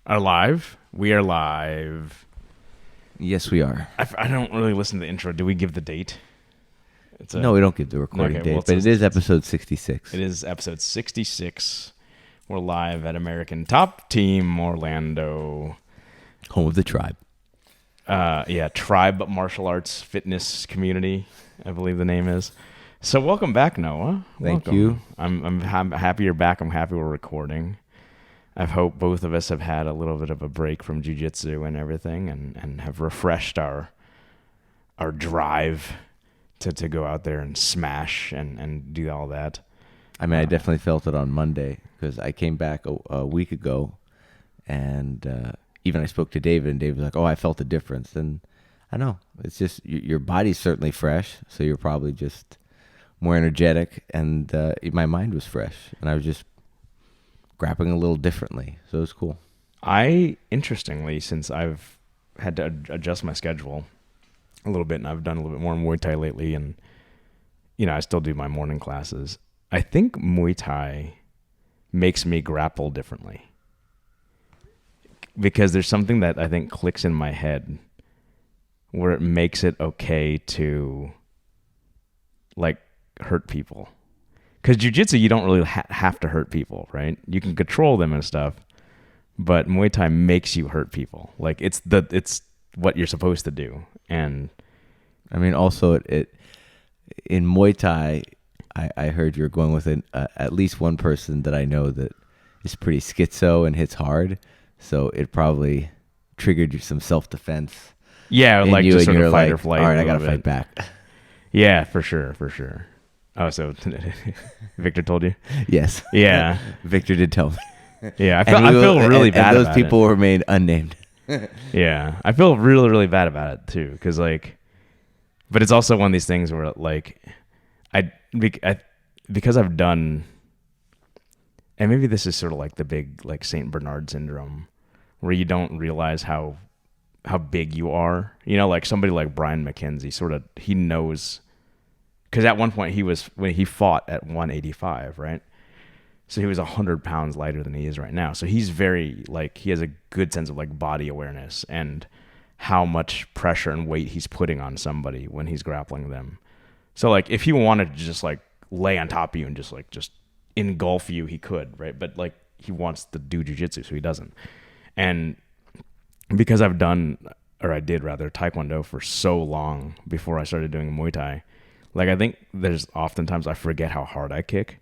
Are live? We are live. Yes, we are. I don't really listen to the intro. Do we give the date? No, we don't give the recording date, but it is episode 66. It is episode 66. We're live at American Top Team Orlando. Home of the Tribe. Tribe Martial Arts Fitness Community, I believe the name is. So welcome back, Noah. Thank you. I'm happy you're back. I'm happy we're recording. I hope both of us have had a little bit of a break from jiu-jitsu and everything and have refreshed our drive to go out there and smash and do all that. I mean, I definitely felt it on Monday because I came back a week ago and even I spoke to David and David was like, oh, I felt a difference. And I know, it's just your body's certainly fresh, so you're probably just more energetic and my mind was fresh and I was just grappling a little differently, so it was cool. Interestingly, since I've had to adjust my schedule a little bit, and I've done a little bit more Muay Thai lately, and I still do my morning classes. I think Muay Thai makes me grapple differently because there's something that I think clicks in my head where it makes it okay to like hurt people. Because jiu-jitsu, you don't really have to hurt people, right? You can control them and stuff, but Muay Thai makes you hurt people. Like it's what you're supposed to do. And I mean, also it in Muay Thai, I heard you're going with at least one person that I know that is pretty schizo and hits hard, so it probably triggered you some self-defense. Yeah, like just sort of fight or flight. All right, I gotta fight back. Yeah, for sure. Oh, so Victor told you? Yes. Yeah. Victor did tell me. Yeah, I feel really bad and about it. those people were made unnamed. Yeah, I feel really, really bad about it too, because but it's also one of these things where because I've done, and maybe this is sort of like the big like Saint Bernard syndrome, where you don't realize how big you are. Like somebody like Brian McKenzie, he knows. Because at one point when he fought at 185, right? So he was 100 pounds lighter than he is right now. So he's very he has a good sense of like body awareness and how much pressure and weight he's putting on somebody when he's grappling them. So like if he wanted to just like lay on top of you and just engulf you, he could, right? But like he wants to do jiu-jitsu, so he doesn't. And because I did Taekwondo for so long before I started doing Muay Thai. Like, I think there's oftentimes I forget how hard I kick.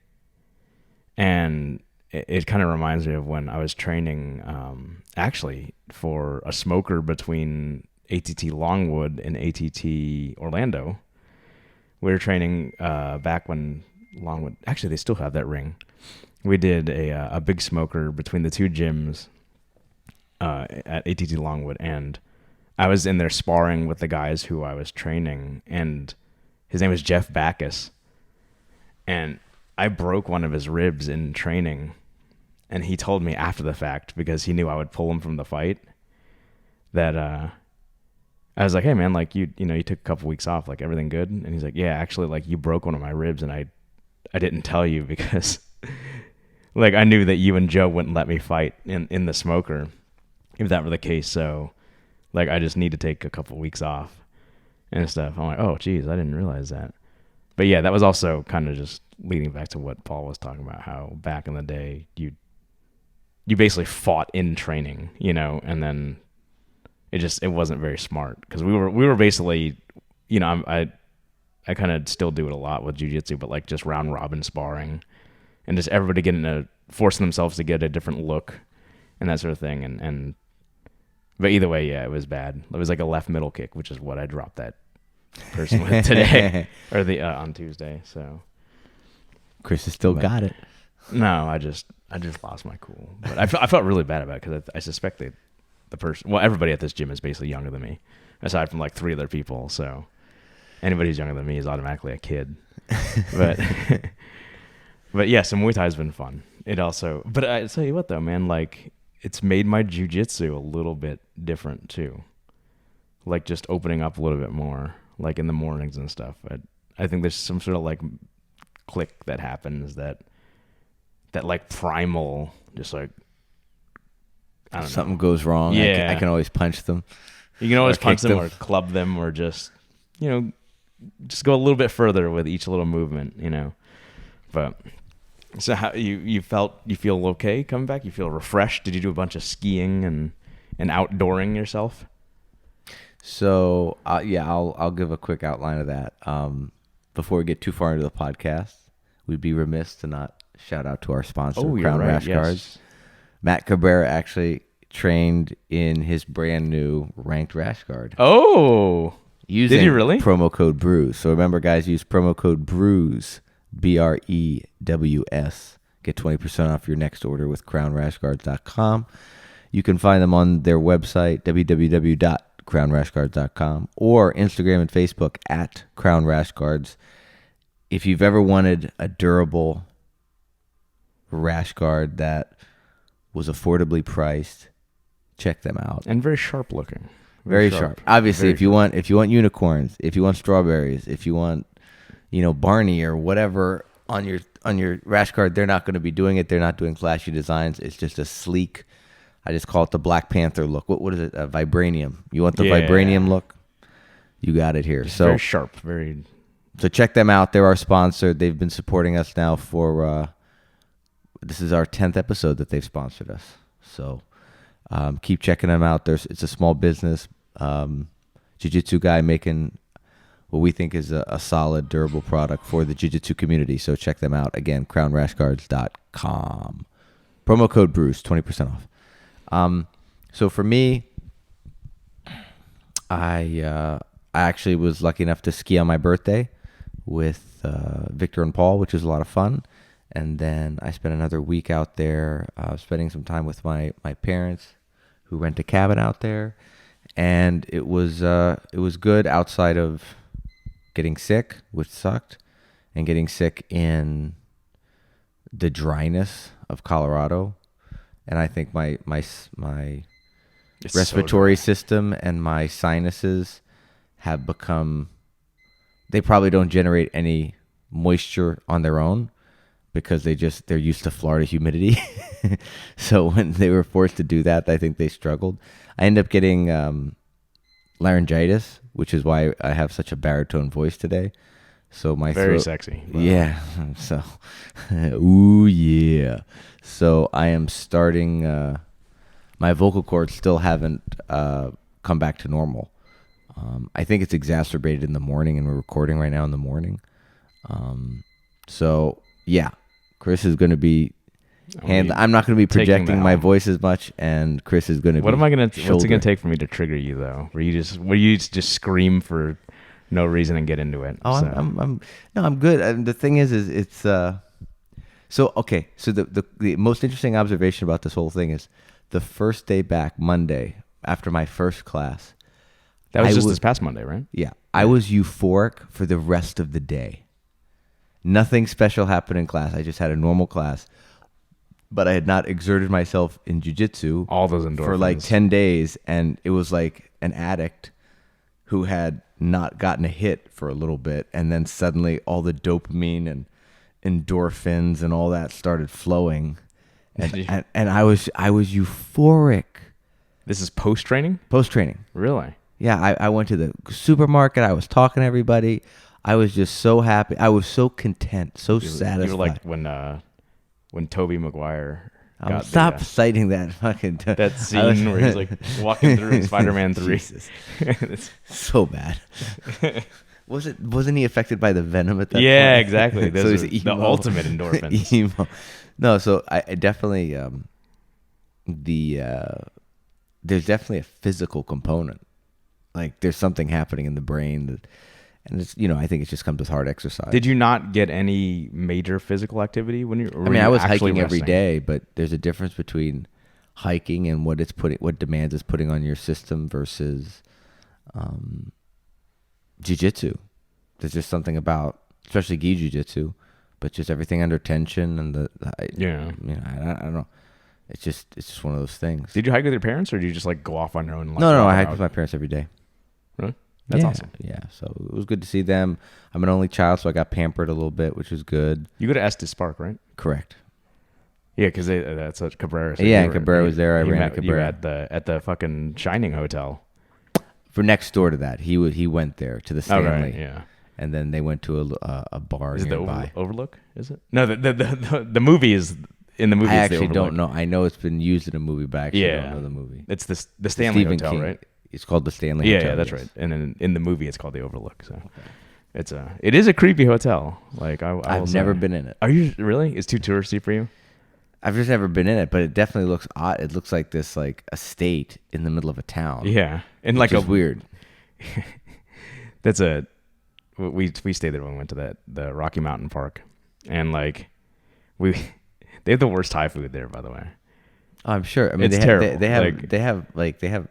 And it kind of reminds me of when I was training, actually, for a smoker between ATT Longwood and ATT Orlando. We were training back when Longwood, actually, they still have that ring. We did a big smoker between the two gyms at ATT Longwood. And I was in there sparring with the guys who I was training, and his name was Jeff Backus, and I broke one of his ribs in training, and he told me after the fact, because he knew I would pull him from the fight, that I was like, hey man, like you took a couple weeks off, like everything good? And he's like, yeah, actually, like you broke one of my ribs, and I didn't tell you because like I knew that you and Joe wouldn't let me fight in the smoker if that were the case, so like I just need to take a couple weeks off and stuff. I'm like, oh, geez, I didn't realize that. But yeah, that was also kind of just leading back to what Paul was talking about, how back in the day you basically fought in training, and then it wasn't very smart because we were basically, I kind of still do it a lot with jiu-jitsu, but like just round robin sparring and just everybody forcing themselves to get a different look and that sort of thing. But either way, yeah, it was bad. It was like a left middle kick, which is what I dropped that person with today or on Tuesday. So Chris has still got it. No, I just lost my cool. But I felt really bad about it because I suspect the person. Well, everybody at this gym is basically younger than me, aside from like 3 other people. So anybody who's younger than me is automatically a kid. But but yeah, so Muay Thai has been fun. It also, but I tell you what though, man, like it's made my jiu-jitsu a little bit different too. Like just opening up a little bit more, like in the mornings and stuff. I think there's some sort of like click that happens that like primal, just like I don't something know. goes wrong, Yeah. I can always punch them. You can always Or punch kick them them. or club them or just, just go a little bit further with each little movement. But so how you feel okay coming back? You feel refreshed? Did you do a bunch of skiing and outdooring yourself? So I'll give a quick outline of that. Before we get too far into the podcast, we'd be remiss to not shout out to our sponsor, Oh, you're Crown right. Rash Yes. Guards. Matt Cabrera actually trained in his brand new ranked rash guard. Oh, Using did he really? promo code Brews. So remember, guys, use promo code Brews, BREWS. Get 20% off your next order with crownrashguards.com. You can find them on their website, www.crownrashguards.com, or Instagram and Facebook at Crown Rash Guards. If you've ever wanted a durable rash guard that was affordably priced, check them out. And very sharp looking. Very sharp. Obviously, if you want unicorns, if you want strawberries, if you want, Barney or whatever on your rash guard, they're not going to be doing it. They're not doing flashy designs. It's just a sleek. I just call it the Black Panther look. What is it? A vibranium. You want the vibranium look? You got it here. It's so very sharp. Very. So check them out. They're our sponsor. They've been supporting us now for. This is our 10th episode that they've sponsored us. So keep checking them out. It's a small business. Jiu-jitsu guy making what we think is a solid, durable product for the jiu-jitsu community. So check them out. Again, crownrashguards.com. Promo code Bruce, 20% off. So for me, I actually was lucky enough to ski on my birthday with Victor and Paul, which was a lot of fun. And then I spent another week out there spending some time with my parents who rent a cabin out there. And it was good outside of getting sick, which sucked, and getting sick in the dryness of Colorado. And I think my respiratory system and my sinuses have become, they probably don't generate any moisture on their own because they're used to Florida humidity. So when they were forced to do that, I think they struggled. I ended up getting laryngitis, which is why I have such a baritone voice today. So my very throat, sexy. Wow. Yeah. So, ooh yeah. So I am starting. My vocal cords still haven't come back to normal. I think it's exacerbated in the morning, and we're recording right now in the morning. So yeah, Chris is going to be. I'm not going to be projecting my voice as much, and Chris is going to. What's it going to take for me to trigger you though? Where you just scream for no reason and get into it? Oh, so. I'm good. And the thing is it's so okay. So the most interesting observation about this whole thing is the first day back, Monday, after my first class. That was this past Monday, right? Yeah, I was euphoric for the rest of the day. Nothing special happened in class. I just had a normal class. But I had not exerted myself in jiu-jitsu all those endorphins for like 10 days, and it was like an addict who had not gotten a hit for a little bit, and then suddenly all the dopamine and endorphins and all that started flowing, and I was euphoric. This is post-training? Post-training. Really? Yeah, I went to the supermarket. I was talking to everybody. I was just so happy. I was so content, so satisfied. You were like when Tobey Maguire got stop citing that fucking that scene where he's like walking through Spider-Man 3. So bad. Wasn't he affected by the venom at that point? Yeah, exactly. So Those are the ultimate endorphins. Emo. No, so I definitely there's definitely a physical component. Like there's something happening in the brain and it's, I think it just comes with hard exercise. Did you not get any major physical activity when you? I was hiking every day, but there's a difference between hiking and what demands it's putting on your system versus jiu-jitsu. There's just something about, especially gi jiu-jitsu, but just everything under tension and I don't know. It's just one of those things. Did you hike with your parents, or did you just like go off on your own? No, I hike with my parents every day. Really? That's awesome. Yeah, so it was good to see them. I'm an only child, so I got pampered a little bit, which was good. You go to Estes Park, right? Correct. Yeah, because that's what Cabrera. So Yeah, you and Cabrera was there. I ran met at you Cabrera. at the fucking Shining Hotel. For next door to that, he went there to the Oh, Stanley. right, yeah. And then they went to a bar Is it the nearby. Overlook? Is it? No, the movie is in the movie. I it's the actually Overlook. don't know. I know it's been used in a movie, but I actually don't know the movie. It's the Stanley Stephen Hotel, King. right? It's called the Stanley Yeah, Hotel. yeah, that's yes. right. And then in the movie, it's called the Overlook. So it is a creepy hotel. Like I've never been in it. Are you really? It's too touristy for you? I've just never been in it, but it definitely looks odd. It looks like this like estate in the middle of a town. Yeah, and which like is weird. That's we stayed there when we went to the Rocky Mountain Park, and like they have the worst Thai food there, by the way. Oh, I'm sure. I mean, It's terrible. they have.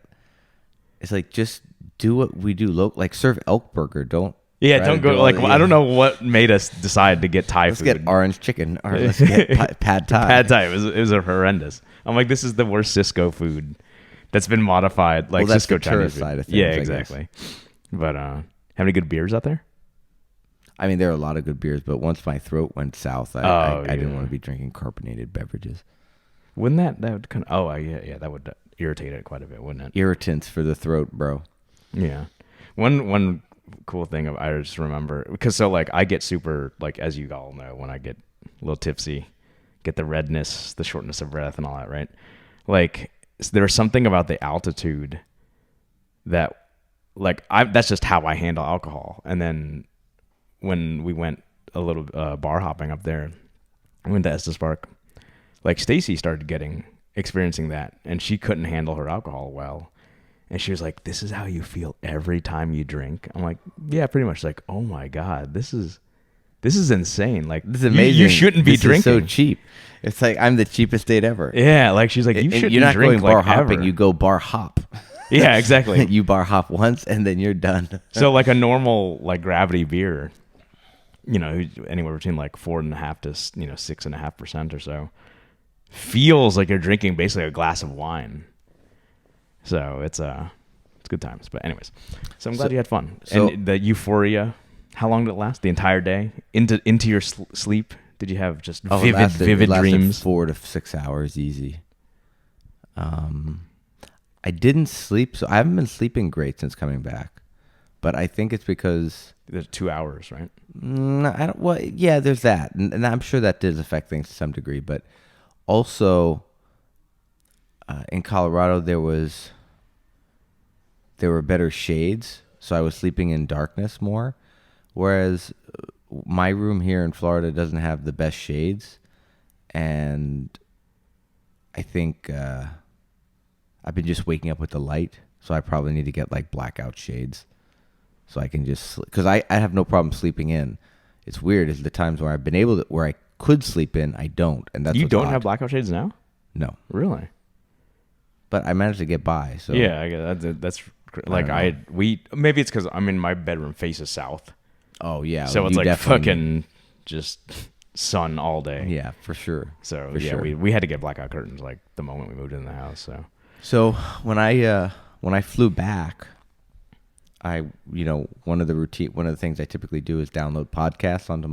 It's like just do what we do. Like serve elk burger. Don't. Don't go. Like I don't know what made us decide to get Thai Let's food. get orange chicken or let's get pad Thai. Pad Thai. It was horrendous. I'm like, this is the worst Cisco food that's been modified. Like that's Cisco the Chinese tourist food. side of things, Yeah, I guess. exactly. But have any good beers out there? I mean, there are a lot of good beers, but once my throat went south, I didn't want to be drinking carbonated beverages. Wouldn't that would kind of that would irritate it quite a bit, wouldn't it? Irritants for the throat, bro. Yeah. One cool thing I just remember, because so like I get super, like, as you all know, when I get a little tipsy, get the redness, the shortness of breath and all that, right? Like there's something about the altitude that like that's just how I handle alcohol. And then when we went a little bar hopping up there, I went to Estes Park, like Stacy started experiencing that, and she couldn't handle her alcohol well. And she was like, "This is how you feel every time you drink." I'm like, "Yeah, pretty much." Like, "Oh my God, this is insane. Like, this is amazing. You shouldn't be this drinking. Is so cheap. It's like I'm the cheapest date ever." Yeah, like she's like, "You're not drink going bar like hopping. ever." You go bar hop. Yeah, exactly. You bar hop once and then you're done. So like a normal like gravity beer, anywhere between like 4.5% to 6.5% or so, feels like you're drinking basically a glass of wine. So it's good times. But anyways, so I'm glad you had fun. So, and the euphoria, how long did it last? The entire day into your sleep? Did you have just vivid dreams? 4 to 6 hours, easy. I didn't sleep, so I haven't been sleeping great since coming back. But I think it's because there's 2 hours, right? I don't. Well, yeah, there's that, and I'm sure that does affect things to some degree. But also, in Colorado, there were better shades, so I was sleeping in darkness more. Whereas my room here in Florida doesn't have the best shades, and I think I've been just waking up with the light, so I probably need to get like blackout shades, so I can just because I have no problem sleeping in. It's weird is the times where I've been able to where I could sleep in, I don't, and that's you what's don't odd. have blackout shades now? No, Really? but I managed to get by. So Yeah, I guess that's like maybe it's because I'm in my bedroom faces south. Oh yeah, So it's you like definitely- fucking just sun all day. Yeah, for sure. So For sure. we had to get blackout curtains like the moment we moved in the house. So when I flew back, one of the things I typically do is download podcasts onto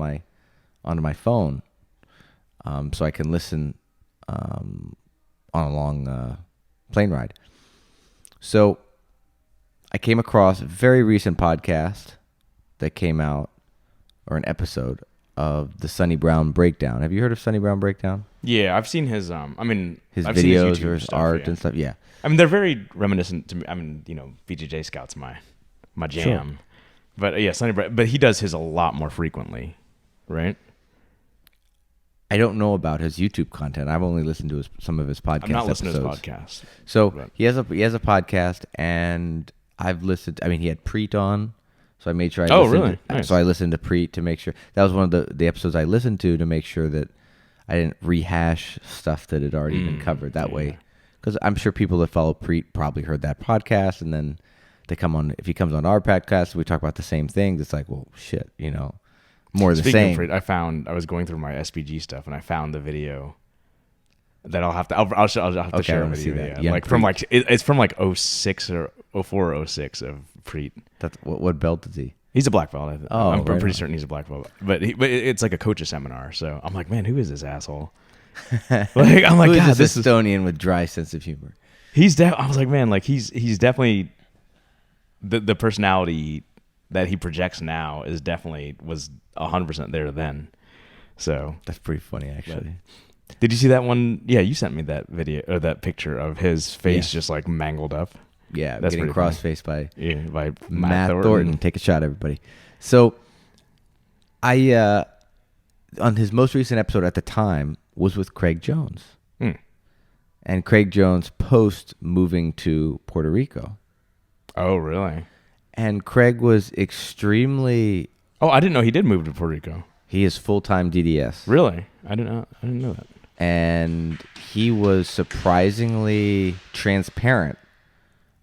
my phone, so I can listen on a long plane ride. So I came across a very recent podcast that came out, or an episode of the Sonny Brown Breakdown. Have you heard of Sonny Brown Breakdown? Yeah, I've seen his I've videos seen his or YouTube his stuff, art yeah. and stuff. Yeah. I mean, they're very reminiscent to me. I mean, BJJ Scout's my jam. Sure. But yeah, Sonny Brown, but he does his a lot more frequently, right? I don't know about his YouTube content. I've only listened to some of his podcast I'm not listening episodes. to his podcast. So But- he has a podcast, and I've listened. I mean, he had Preet on, so I made sure. Oh, really? Nice. So I listened to Preet to make sure that was one of the episodes I listened to make sure that I didn't rehash stuff that had already been covered. That way, because I'm sure people that follow Preet probably heard that podcast, and then they come on. If he comes on our podcast, we talk about the same things. It's like, well, shit, more of the Speaking same. of Preet, I was going through my SPG stuff and I found the video that I'll have to Okay, share I it wanna with see you. that. Yeah. Yeah, Like from Preet. like it's from like 06 or 04 or 06 of Preet. That's what belt is he? He's a black belt. I think. Oh, I'm right pretty on. certain he's a black belt. But it's like a coach's seminar. So I'm like, man, who is this asshole? Like I'm like, Who is God, this this is Estonian with dry sense of humor? I was like, man, like he's definitely the personality that he projects now was 100% there then. So That's pretty funny, actually. did you see that one? Yeah, you sent me that video or that picture of his face Yeah. just like mangled up. Yeah, That's getting pretty cross-faced by by Matt Thornton. Take a shot, everybody. So I on his most recent episode at the time was with Craig Jones. Hmm. And Craig Jones post moving to Puerto Rico. Oh, really? And Craig was extremely... Oh, I didn't know he did move to Puerto Rico. He is full-time DDS. Really? I didn't know that. And he was surprisingly transparent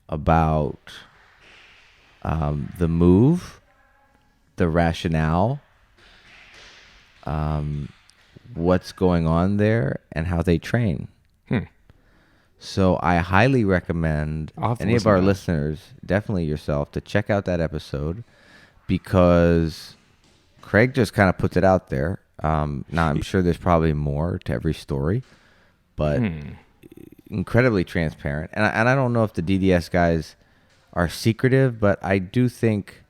about the move, the rationale, what's going on there, and how they train. So I highly recommend any of our listeners, definitely yourself, to check out that episode, because Craig just kind of puts it out there. Now, I'm sure there's probably more to every story, but incredibly transparent. And I don't know if the DDS guys are secretive, but I do think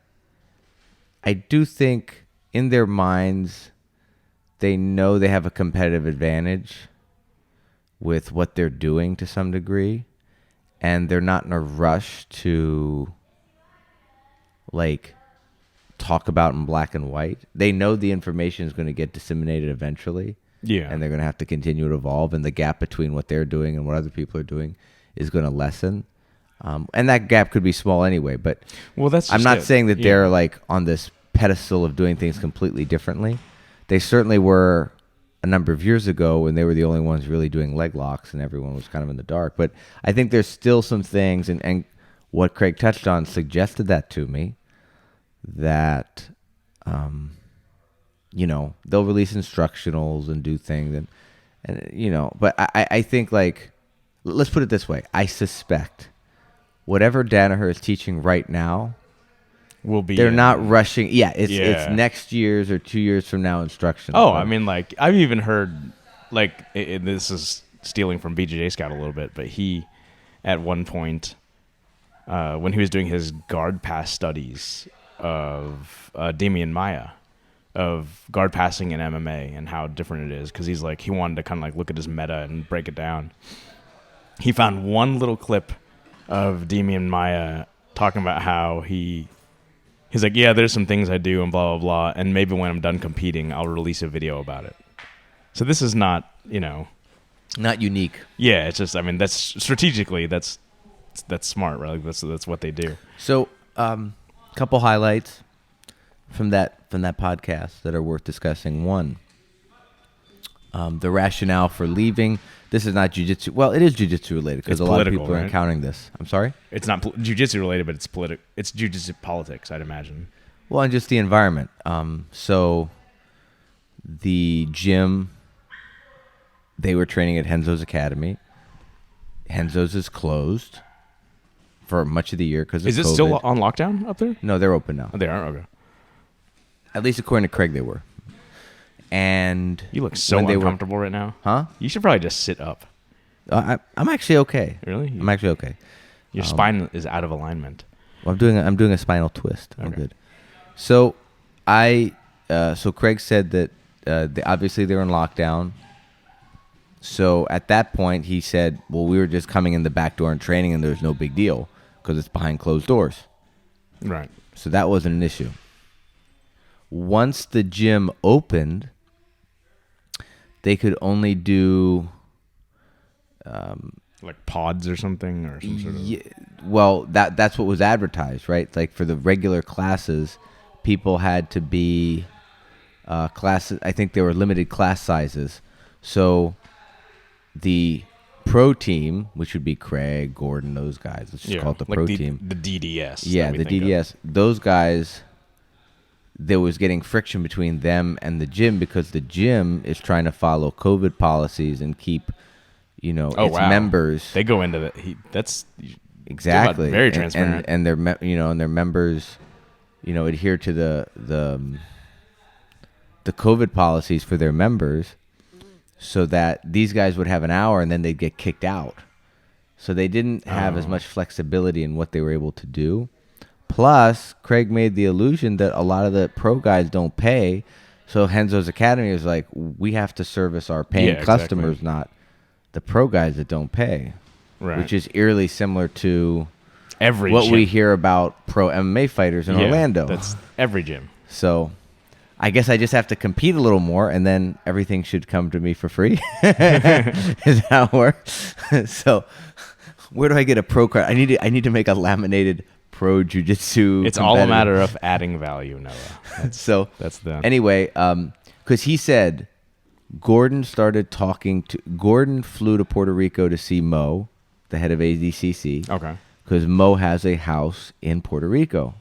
in their minds they know they have a competitive advantage with what they're doing to some degree, and they're not in a rush to like talk about in black and white. They know the information is going to get disseminated eventually. Yeah. And they're going to have to continue to evolve, and the gap between what they're doing and what other people are doing is going to lessen. And that gap could be small anyway, but I'm not saying that they're like on this pedestal of doing things completely differently. They certainly were a number of years ago when they were the only ones really doing leg locks and everyone was kind of in the dark. But I think there's still some things, and what Craig touched on suggested that to me, that, they'll release instructionals and do things. And but I think, like, let's put it this way. I suspect whatever Danaher is teaching right now, they're not rushing. Yeah, it's next year's or 2 years from now instruction. Oh, I mean, like, I've even heard, like, this is stealing from BJJ Scout a little bit, but he, at one point, when he was doing his guard pass studies of Damian Maia, of guard passing in MMA and how different it is, because he wanted to kind of like look at his meta and break it down. He found one little clip of Damian Maia talking about how he's like, yeah, there's some things I do and blah, blah, blah, and maybe when I'm done competing, I'll release a video about it. So this is not, not unique. Yeah, it's just, I mean, that's strategically, that's smart, right? Like that's what they do. So, couple highlights from that podcast that are worth discussing. One, the rationale for leaving. This is not jiu-jitsu. Well, it is jiu-jitsu related because a lot of people are encountering this. I'm sorry? It's not jiu-jitsu related, but it's political. It's jiu-jitsu politics, I'd imagine. Well, and just the environment. So the gym, they were training at Henzo's Academy. Henzo's is closed for much of the year because of COVID. Is it still on lockdown up there? No, they're open now. Oh, they are? Okay. At least according to Craig, they were. And you look so uncomfortable right now. Huh? You should probably just sit up. I'm actually okay. Really? I'm actually okay. Your spine is out of alignment. Well, I'm doing a spinal twist. Okay. I'm good. So so Craig said that obviously they were in lockdown. So at that point he said, well, we were just coming in the back door and training, and there's no big deal because it's behind closed doors. Right. So that wasn't an issue. Once the gym opened, they could only do like pods or something, or some sort of. Yeah, well, that's what was advertised, right? Like for the regular classes, people had to be classes. I think there were limited class sizes. So the pro team, which would be Craig, Gordon, those guys. Let's just call it the pro team. The DDS. Yeah, the DDS. Those guys. There was getting friction between them and the gym because the gym is trying to follow COVID policies and keep, its members. They go into that. That's exactly very transparent, and their members, adhere to the COVID policies for their members, so that these guys would have an hour and then they'd get kicked out. So they didn't have as much flexibility in what they were able to do. Plus, Craig made the illusion that a lot of the pro guys don't pay. So Henzo's Academy is like, we have to service our paying customers, not the pro guys that don't pay. Right. Which is eerily similar to every what gym. we hear about pro MMA fighters in Orlando. That's every gym. So I guess I just have to compete a little more, and then everything should come to me for free. Is how it works. So where do I get a pro card? I need to make a laminated pro jiu-jitsu. It's all a matter of adding value, Noah. That's the anyway. Because he said Gordon flew to Puerto Rico to see Mo, the head of ADCC. Okay. Because Mo has a house in Puerto Rico.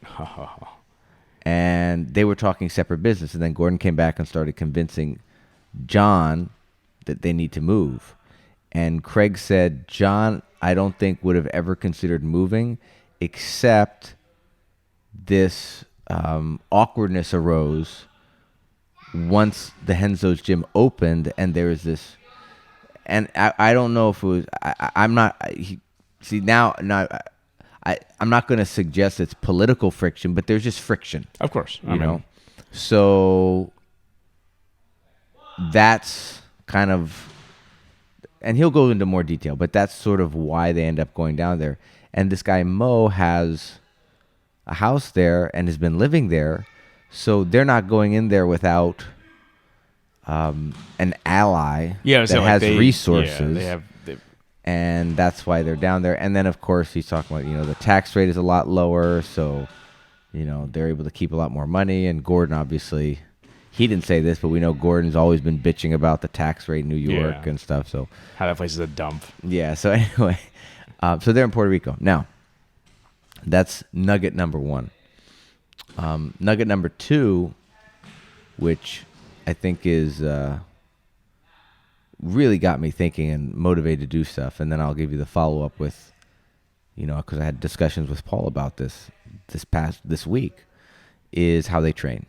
And they were talking separate business. And then Gordon came back and started convincing John that they need to move. And Craig said, John, I don't think would have ever considered moving, except this awkwardness arose once the Henzo's gym opened, and there was this, and I don't know if it was, I'm not, I'm not going to suggest it's political friction, but there's just friction. Of course. You know? So that's kind of, and he'll go into more detail, but that's sort of why they end up going down there. And this guy Mo has a house there and has been living there, so they're not going in there without an ally that has resources. Yeah, and that's why they're down there. And then, of course, he's talking about, the tax rate is a lot lower, so, they're able to keep a lot more money. And Gordon, obviously, he didn't say this, but we know Gordon's always been bitching about the tax rate in New York and stuff. So how that place is a dump. Yeah, so anyway, so they're in Puerto Rico. Now, that's nugget number one. Nugget number two, which I think is really got me thinking and motivated to do stuff, and then I'll give you the follow-up with, because I had discussions with Paul about this week, is how they train.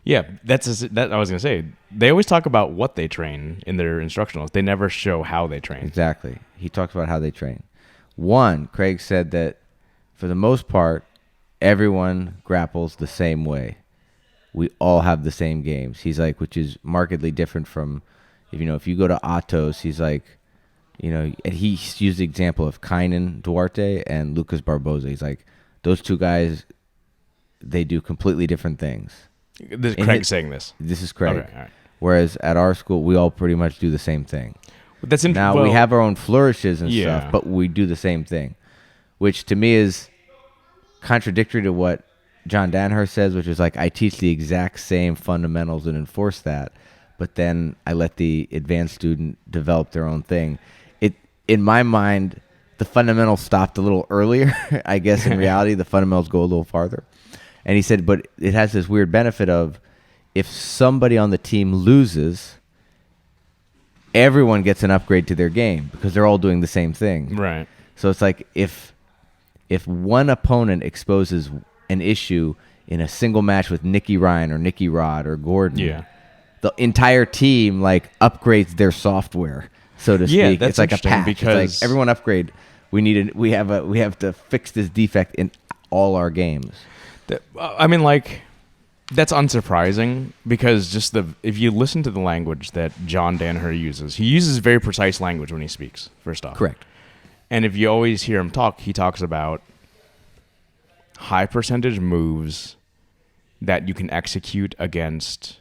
Yeah, that I was going to say. They always talk about what they train in their instructionals. They never show how they train. Exactly. He talks about how they train. One, Craig said that for the most part, everyone grapples the same way. We all have the same games. He's like, which is markedly different from, if you go to Atos, he's like, and he used the example of Kainan Duarte and Lucas Barboza. He's like, those two guys, they do completely different things. This is Craig saying this. This is Craig. Okay, all right. Whereas at our school, we all pretty much do the same thing. We have our own flourishes and stuff, but we do the same thing, which to me is contradictory to what John Danaher says, which is like, I teach the exact same fundamentals and enforce that, but then I let the advanced student develop their own thing. In my mind, the fundamentals stopped a little earlier. I guess in reality, the fundamentals go a little farther. And he said, but it has this weird benefit of, if somebody on the team loses, everyone gets an upgrade to their game because they're all doing the same thing. Right. So it's like if one opponent exposes an issue in a single match with Nicky Ryan or Nicky Rod or Gordon, the entire team upgrades their software, so to speak. Yeah, that's it's like a patch. Because it's like, everyone upgrade. We have to fix this defect in all our games. That's unsurprising because if you listen to the language that John Danaher uses, he uses very precise language when he speaks, first off. Correct. And if you always hear him talk, he talks about high percentage moves that you can execute against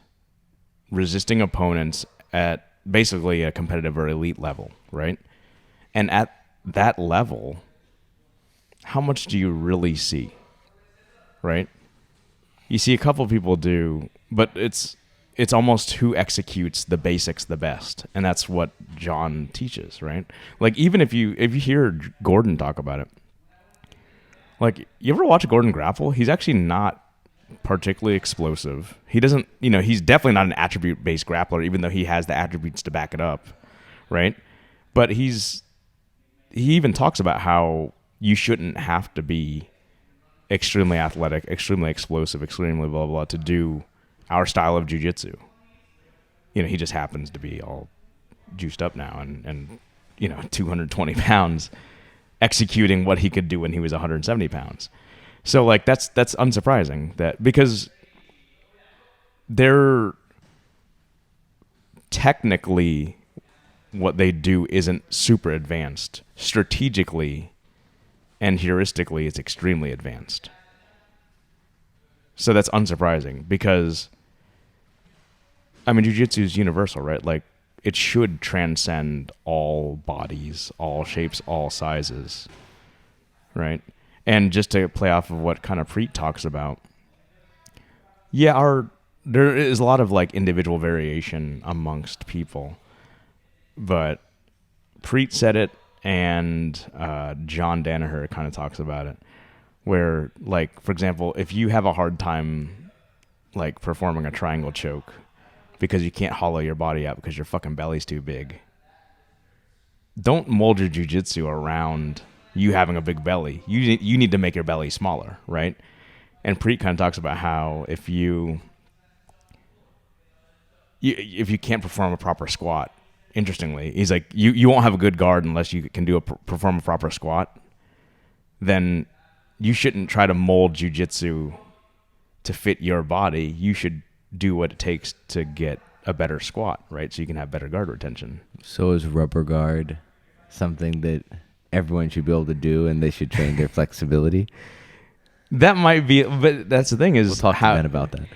resisting opponents at basically a competitive or elite level, right? And at that level, how much do you really see, right? You see a couple people do, but it's almost who executes the basics the best, and that's what John teaches, right? Like, even if you hear Gordon talk about it, like, you ever watch Gordon grapple? He's actually not particularly explosive. He doesn't, he's definitely not an attribute-based grappler, even though he has the attributes to back it up, right? But he even talks about how you shouldn't have to be extremely athletic, extremely explosive, extremely blah, blah, blah, to do our style of jiu-jitsu. He just happens to be all juiced up now and 220 pounds, executing what he could do when he was 170 pounds. So like that's unsurprising that because they're technically what they do isn't super advanced. Strategically and heuristically, it's extremely advanced. So that's unsurprising because, I mean, jiu-jitsu is universal, right? Like, it should transcend all bodies, all shapes, all sizes, right? And just to play off of what kind of Preet talks about, there is a lot of like individual variation amongst people, but Preet said it, and John Danaher kind of talks about it, where, like, for example, if you have a hard time like performing a triangle choke because you can't hollow your body out because your fucking belly's too big, don't mold your jiu-jitsu around you having a big belly. You need to make your belly smaller, right? And Preet kind of talks about how if you can't perform a proper squat, interestingly, he's like, you won't have a good guard unless you can perform a proper squat. Then you shouldn't try to mold jiu-jitsu to fit your body. You should do what it takes to get a better squat, right? So you can have better guard retention. So is rubber guard something that everyone should be able to do, and they should train their flexibility? That might be, but that's the thing is, we'll talk to Ben about that.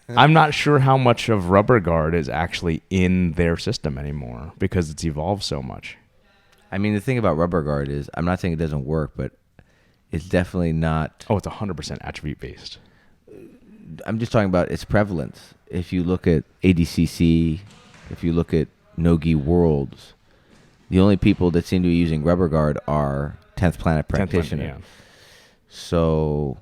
I'm not sure how much of rubber guard is actually in their system anymore because it's evolved so much. I mean, the thing about rubber guard is, I'm not saying it doesn't work, but it's definitely not. Oh, it's 100% attribute based. I'm just talking about its prevalence. If you look at ADCC, if you look at No-Gi Worlds, the only people that seem to be using rubber guard are 10th Planet practitioners. Yeah. So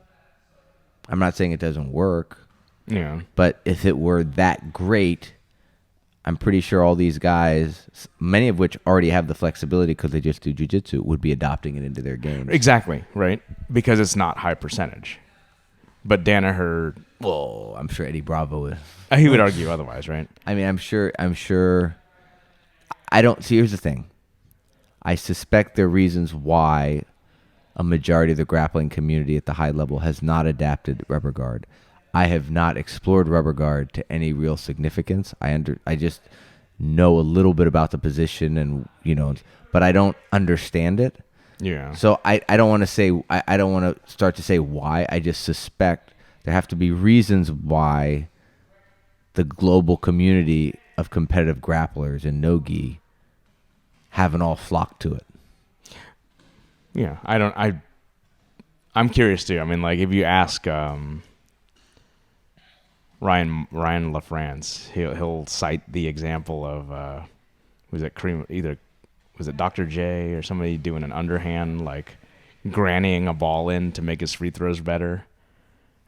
I'm not saying it doesn't work. Yeah. But if it were that great, I'm pretty sure all these guys, many of which already have the flexibility because they just do jiu-jitsu, would be adopting it into their games. Exactly, right? Because it's not high percentage. But Danaher... Well, I'm sure Eddie Bravo is. He would argue otherwise, right? I mean, I'm sure. I don't see. Here's the thing. I suspect there are reasons why a majority of the grappling community at the high level has not adapted rubber guard. I have not explored rubber guard to any real significance. I just know a little bit about the position, and but I don't understand it. Yeah. So I don't want to say I don't want to start to say why. I just suspect there have to be reasons why the global community of competitive grapplers and no-gi haven't all flocked to it. Yeah, I'm curious too. I mean, like, if you ask Ryan LaFrance, he'll cite the example of was it Dr. J or somebody doing an underhand, like grannying a ball in to make his free throws better,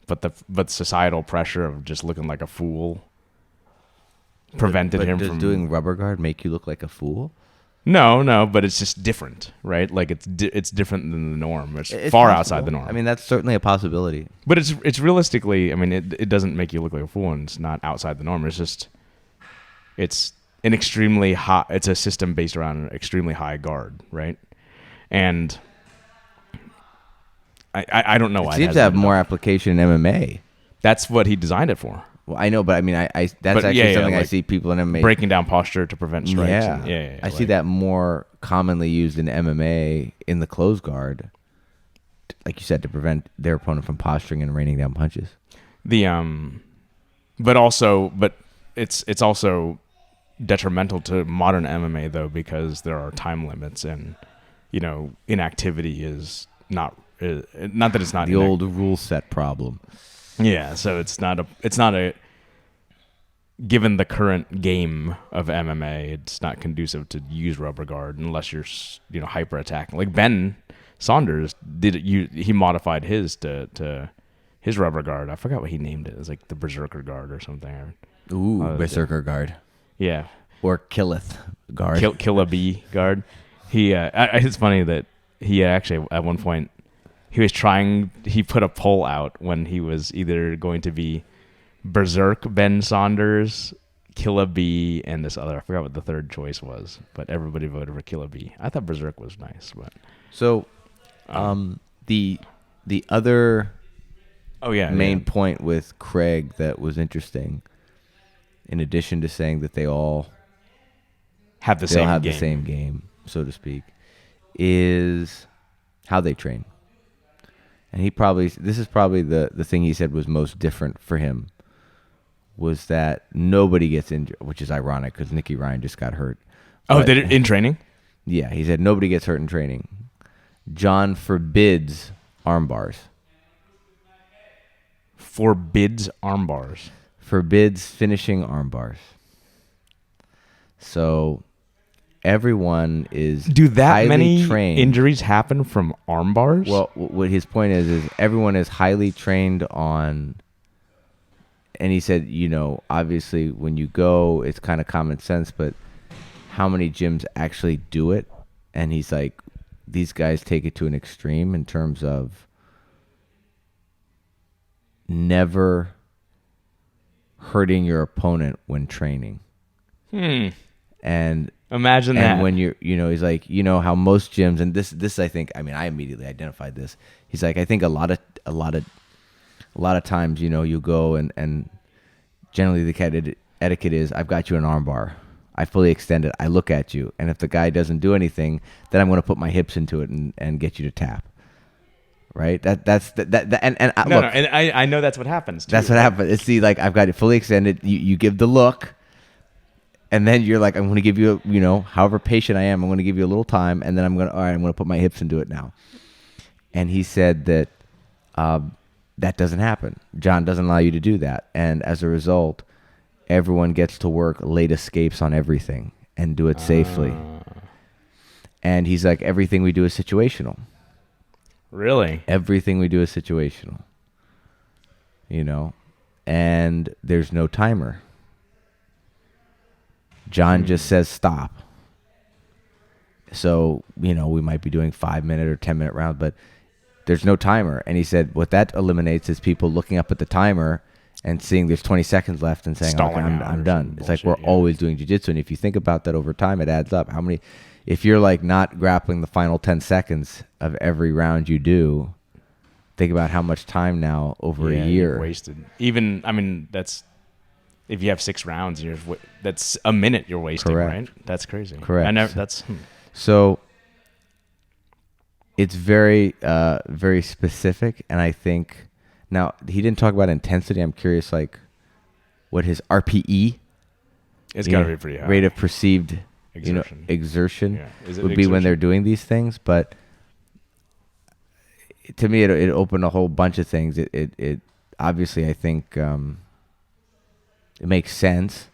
but societal pressure of just looking like a fool prevented him from doing rubber guard. Make you look like a fool? No, but it's just different, right? Like it's different than the norm. It's far possible. outside the norm. I mean, that's certainly a possibility. But it's realistically, I mean, it doesn't make you look like a fool, and it's not outside the norm. It's just it's an extremely high. It's a system based around an extremely high guard, right? And I don't know why. It seems to have more application in MMA. That's what he designed it for. Well, I know, but I mean, that's actually something I see people in MMA breaking down posture to prevent strikes. Yeah, I see that more commonly used in MMA in the close guard, like you said, to prevent their opponent from posturing and raining down punches. But it's also detrimental to modern MMA though, because there are time limits, and inactivity is not that it's not the old rule set problem. Yeah, so it's not a given the current game of MMA, it's not conducive to use rubber guard unless you're hyper attacking. Like Ben Saunders he modified his to his rubber guard. I forgot what he named it. It was like the Berserker guard or something. Ooh, Berserker guard. Yeah. Or Killeth guard. Killa B guard. It's funny that he actually at one point he put a poll out when he was either going to be Berserk Ben Saunders, Killa Bee and this other. I forgot what the third choice was, but everybody voted for Killa Bee. I thought Berserk was nice, but So, the other main yeah. point with Craig that was interesting, in addition to saying that they all have the they all same have game. the same game, so to speak, is how they train. And this is probably the thing he said was most different for him, was that nobody gets injured, which is ironic because Nicky Ryan just got hurt. Oh, But, did it in training? yeah, he said nobody gets hurt in training. John forbids arm bars. Forbids arm bars. Forbids finishing arm bars. So everyone is Do that highly many trained. injuries happen from arm bars? Well, what his point is everyone is highly trained on, and he said, obviously when you go, it's kind of common sense, but how many gyms actually do it? And he's like, these guys take it to an extreme in terms of never hurting your opponent when training. And Imagine that. And when he's like, how most gyms, and this I think, I immediately identified this. He's like, I think a lot of times, you go and generally the etiquette is, I've got you an arm bar. I fully extend it. I look at you, and if the guy doesn't do anything, then I'm going to put my hips into it and get you to tap. Right? I know that's what happens. Too, that's what happens. It's I've got it fully extended. You give the look. And then you're like, I'm going to give you, however patient I am, I'm going to give you a little time, and then I'm going to put my hips into it now. And he said that that doesn't happen. John doesn't allow you to do that. And as a result, everyone gets to work late escapes on everything and do it safely. And he's like, everything we do is situational. Really? Everything we do is situational. And there's no timer. John just says stop. So, we might be doing 5-minute or 10-minute rounds, but there's no timer. And he said what that eliminates is people looking up at the timer and seeing there's 20 seconds left and saying, okay, I'm done. It's like we're always doing jiu-jitsu. And if you think about that over time, it adds up. If you're not grappling the final 10 seconds of every round you do, think about how much time now over a year. Wasted. Even, that's... If you have 6 rounds, that's a minute you're wasting, Correct. Right? That's crazy. Correct. So it's very, very specific, and I think now he didn't talk about intensity. I'm curious, what his RPE, it's got to be pretty high. Rate of perceived exertion would be when they're doing these things. But to me, it opened a whole bunch of things. It obviously, I think. It makes sense.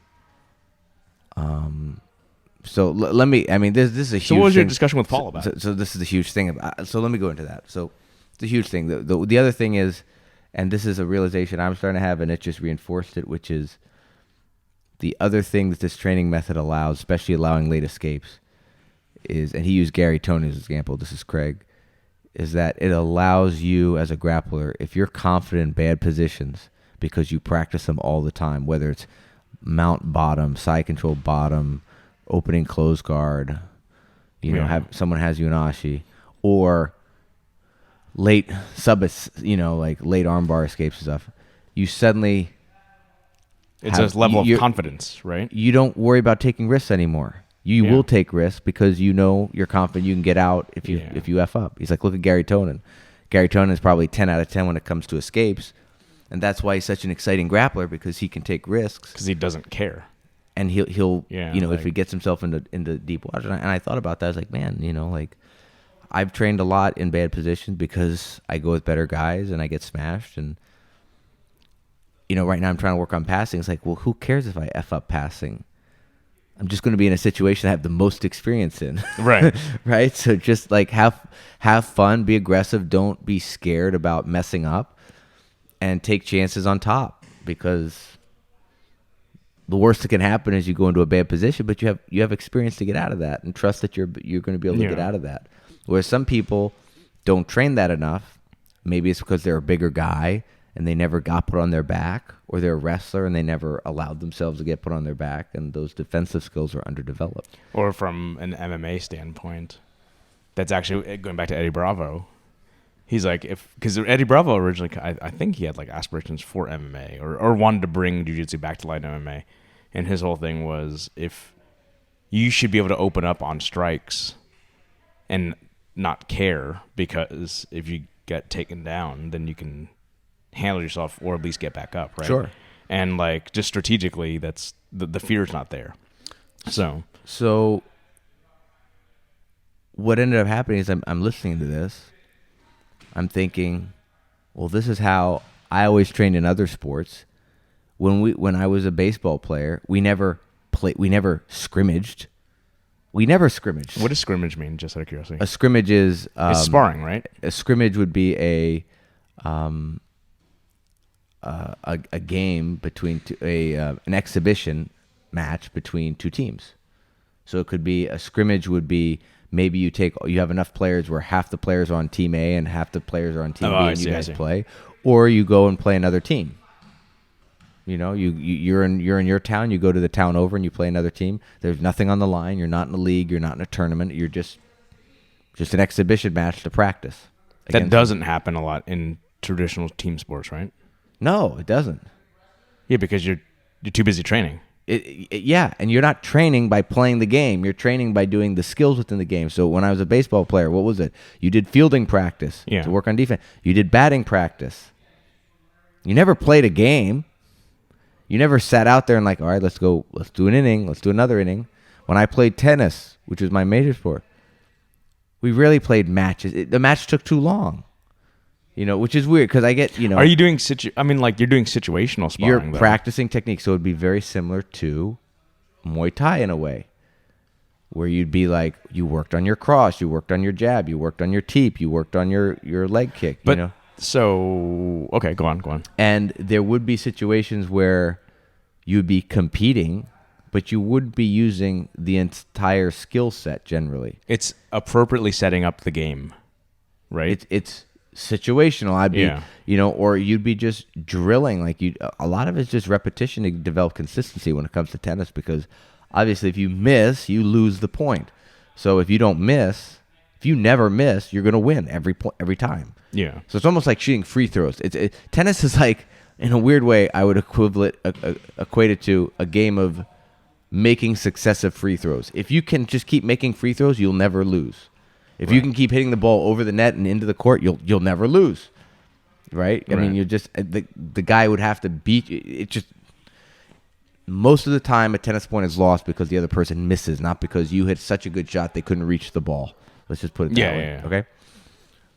So let me. This is a huge. So what was your thing. discussion with Paul about? So this is a huge thing. So let me go into that. So it's a huge thing. The other thing is, and this is a realization I'm starting to have, and it just reinforced it, which is the other thing that this training method allows, especially allowing late escapes, is, and he used Gary Tony as an example. This is Craig. Is that it allows you as a grappler, if you're confident in bad positions, because you practice them all the time, whether it's mount bottom, side control bottom, opening close guard, have someone has you in ashi, or late late arm bar escapes and stuff. You suddenly it's a level of confidence, right? You don't worry about taking risks anymore. You will take risks because you're confident you can get out if you F up. He's like, look at Gary Tonin. Gary Tonin is probably 10 out of 10 when it comes to escapes. And that's why he's such an exciting grappler, because he can take risks. Because he doesn't care. And he'll if he gets himself into deep water. And I thought about that. I was like, man, I've trained a lot in bad positions because I go with better guys and I get smashed. And, right now I'm trying to work on passing. It's like, well, who cares if I F up passing? I'm just going to be in a situation I have the most experience in. Right. Right? So just have fun, be aggressive. Don't be scared about messing up. And take chances on top, because the worst that can happen is you go into a bad position, but you have experience to get out of that, and trust that you're going to be able to get out of that. Whereas some people don't train that enough. Maybe it's because they're a bigger guy and they never got put on their back, or they're a wrestler and they never allowed themselves to get put on their back, and those defensive skills are underdeveloped. Or from an MMA standpoint, that's actually going back to Eddie Bravo. He's like, because Eddie Bravo originally, I think he had like aspirations for MMA or wanted to bring jiu-jitsu back to light MMA. And his whole thing was, if you should be able to open up on strikes and not care, because if you get taken down, then you can handle yourself or at least get back up, right? Sure. And like, just strategically, that's the fear's not there. So what ended up happening is I'm listening to this. I'm thinking, well, this is how I always trained in other sports. When I was a baseball player, we never scrimmaged. We never scrimmaged. What does scrimmage mean, just out of curiosity? A scrimmage is it's sparring, right? A scrimmage would be a game between an exhibition match between two teams. So it could be a scrimmage would be maybe you have enough players where half the players are on team A and half the players are on team B, and you guys play, or you go and play another team. You know, you're in your town, you go to the town over and you play another team. There's nothing on the line. You're not in a league. You're not in a tournament. You're just an exhibition match to practice. That doesn't happen a lot in traditional team sports, right? No, it doesn't. Yeah, because you're too busy training. Yeah, and you're not training by playing the game. You're training by doing the skills within the game. So when I was a baseball player, what was it? You did fielding practice to work on defense. You did batting practice. You never played a game. You never sat out there and like, all right, let's do an inning. Let's do another inning. When I played tennis, which was my major sport, we rarely played matches. The match took too long. You know, which is weird because I get, Are you doing you're doing situational sparring? You're practicing technique, so it'd be very similar to Muay Thai in a way, where you'd be like, you worked on your cross, you worked on your jab, you worked on your teep, you worked on your leg kick. So okay, go on. And there would be situations where you'd be competing, but you would be using the entire skill set generally. It's appropriately setting up the game, right? It's situational. I'd be, or you'd be just drilling. Like a lot of it's just repetition to develop consistency when it comes to tennis, because obviously if you miss, you lose the point. So if you never miss, you're going to win every time. Yeah. So it's almost like shooting free throws. Tennis is like, in a weird way, I would equate it to a game of making successive free throws. If you can just keep making free throws, you'll never lose. If you can keep hitting the ball over the net and into the court, you'll never lose, right? I mean, you just the guy would have to beat you. It just most of the time a tennis point is lost because the other person misses, not because you hit such a good shot they couldn't reach the ball. Let's just put it that way. Yeah. Okay.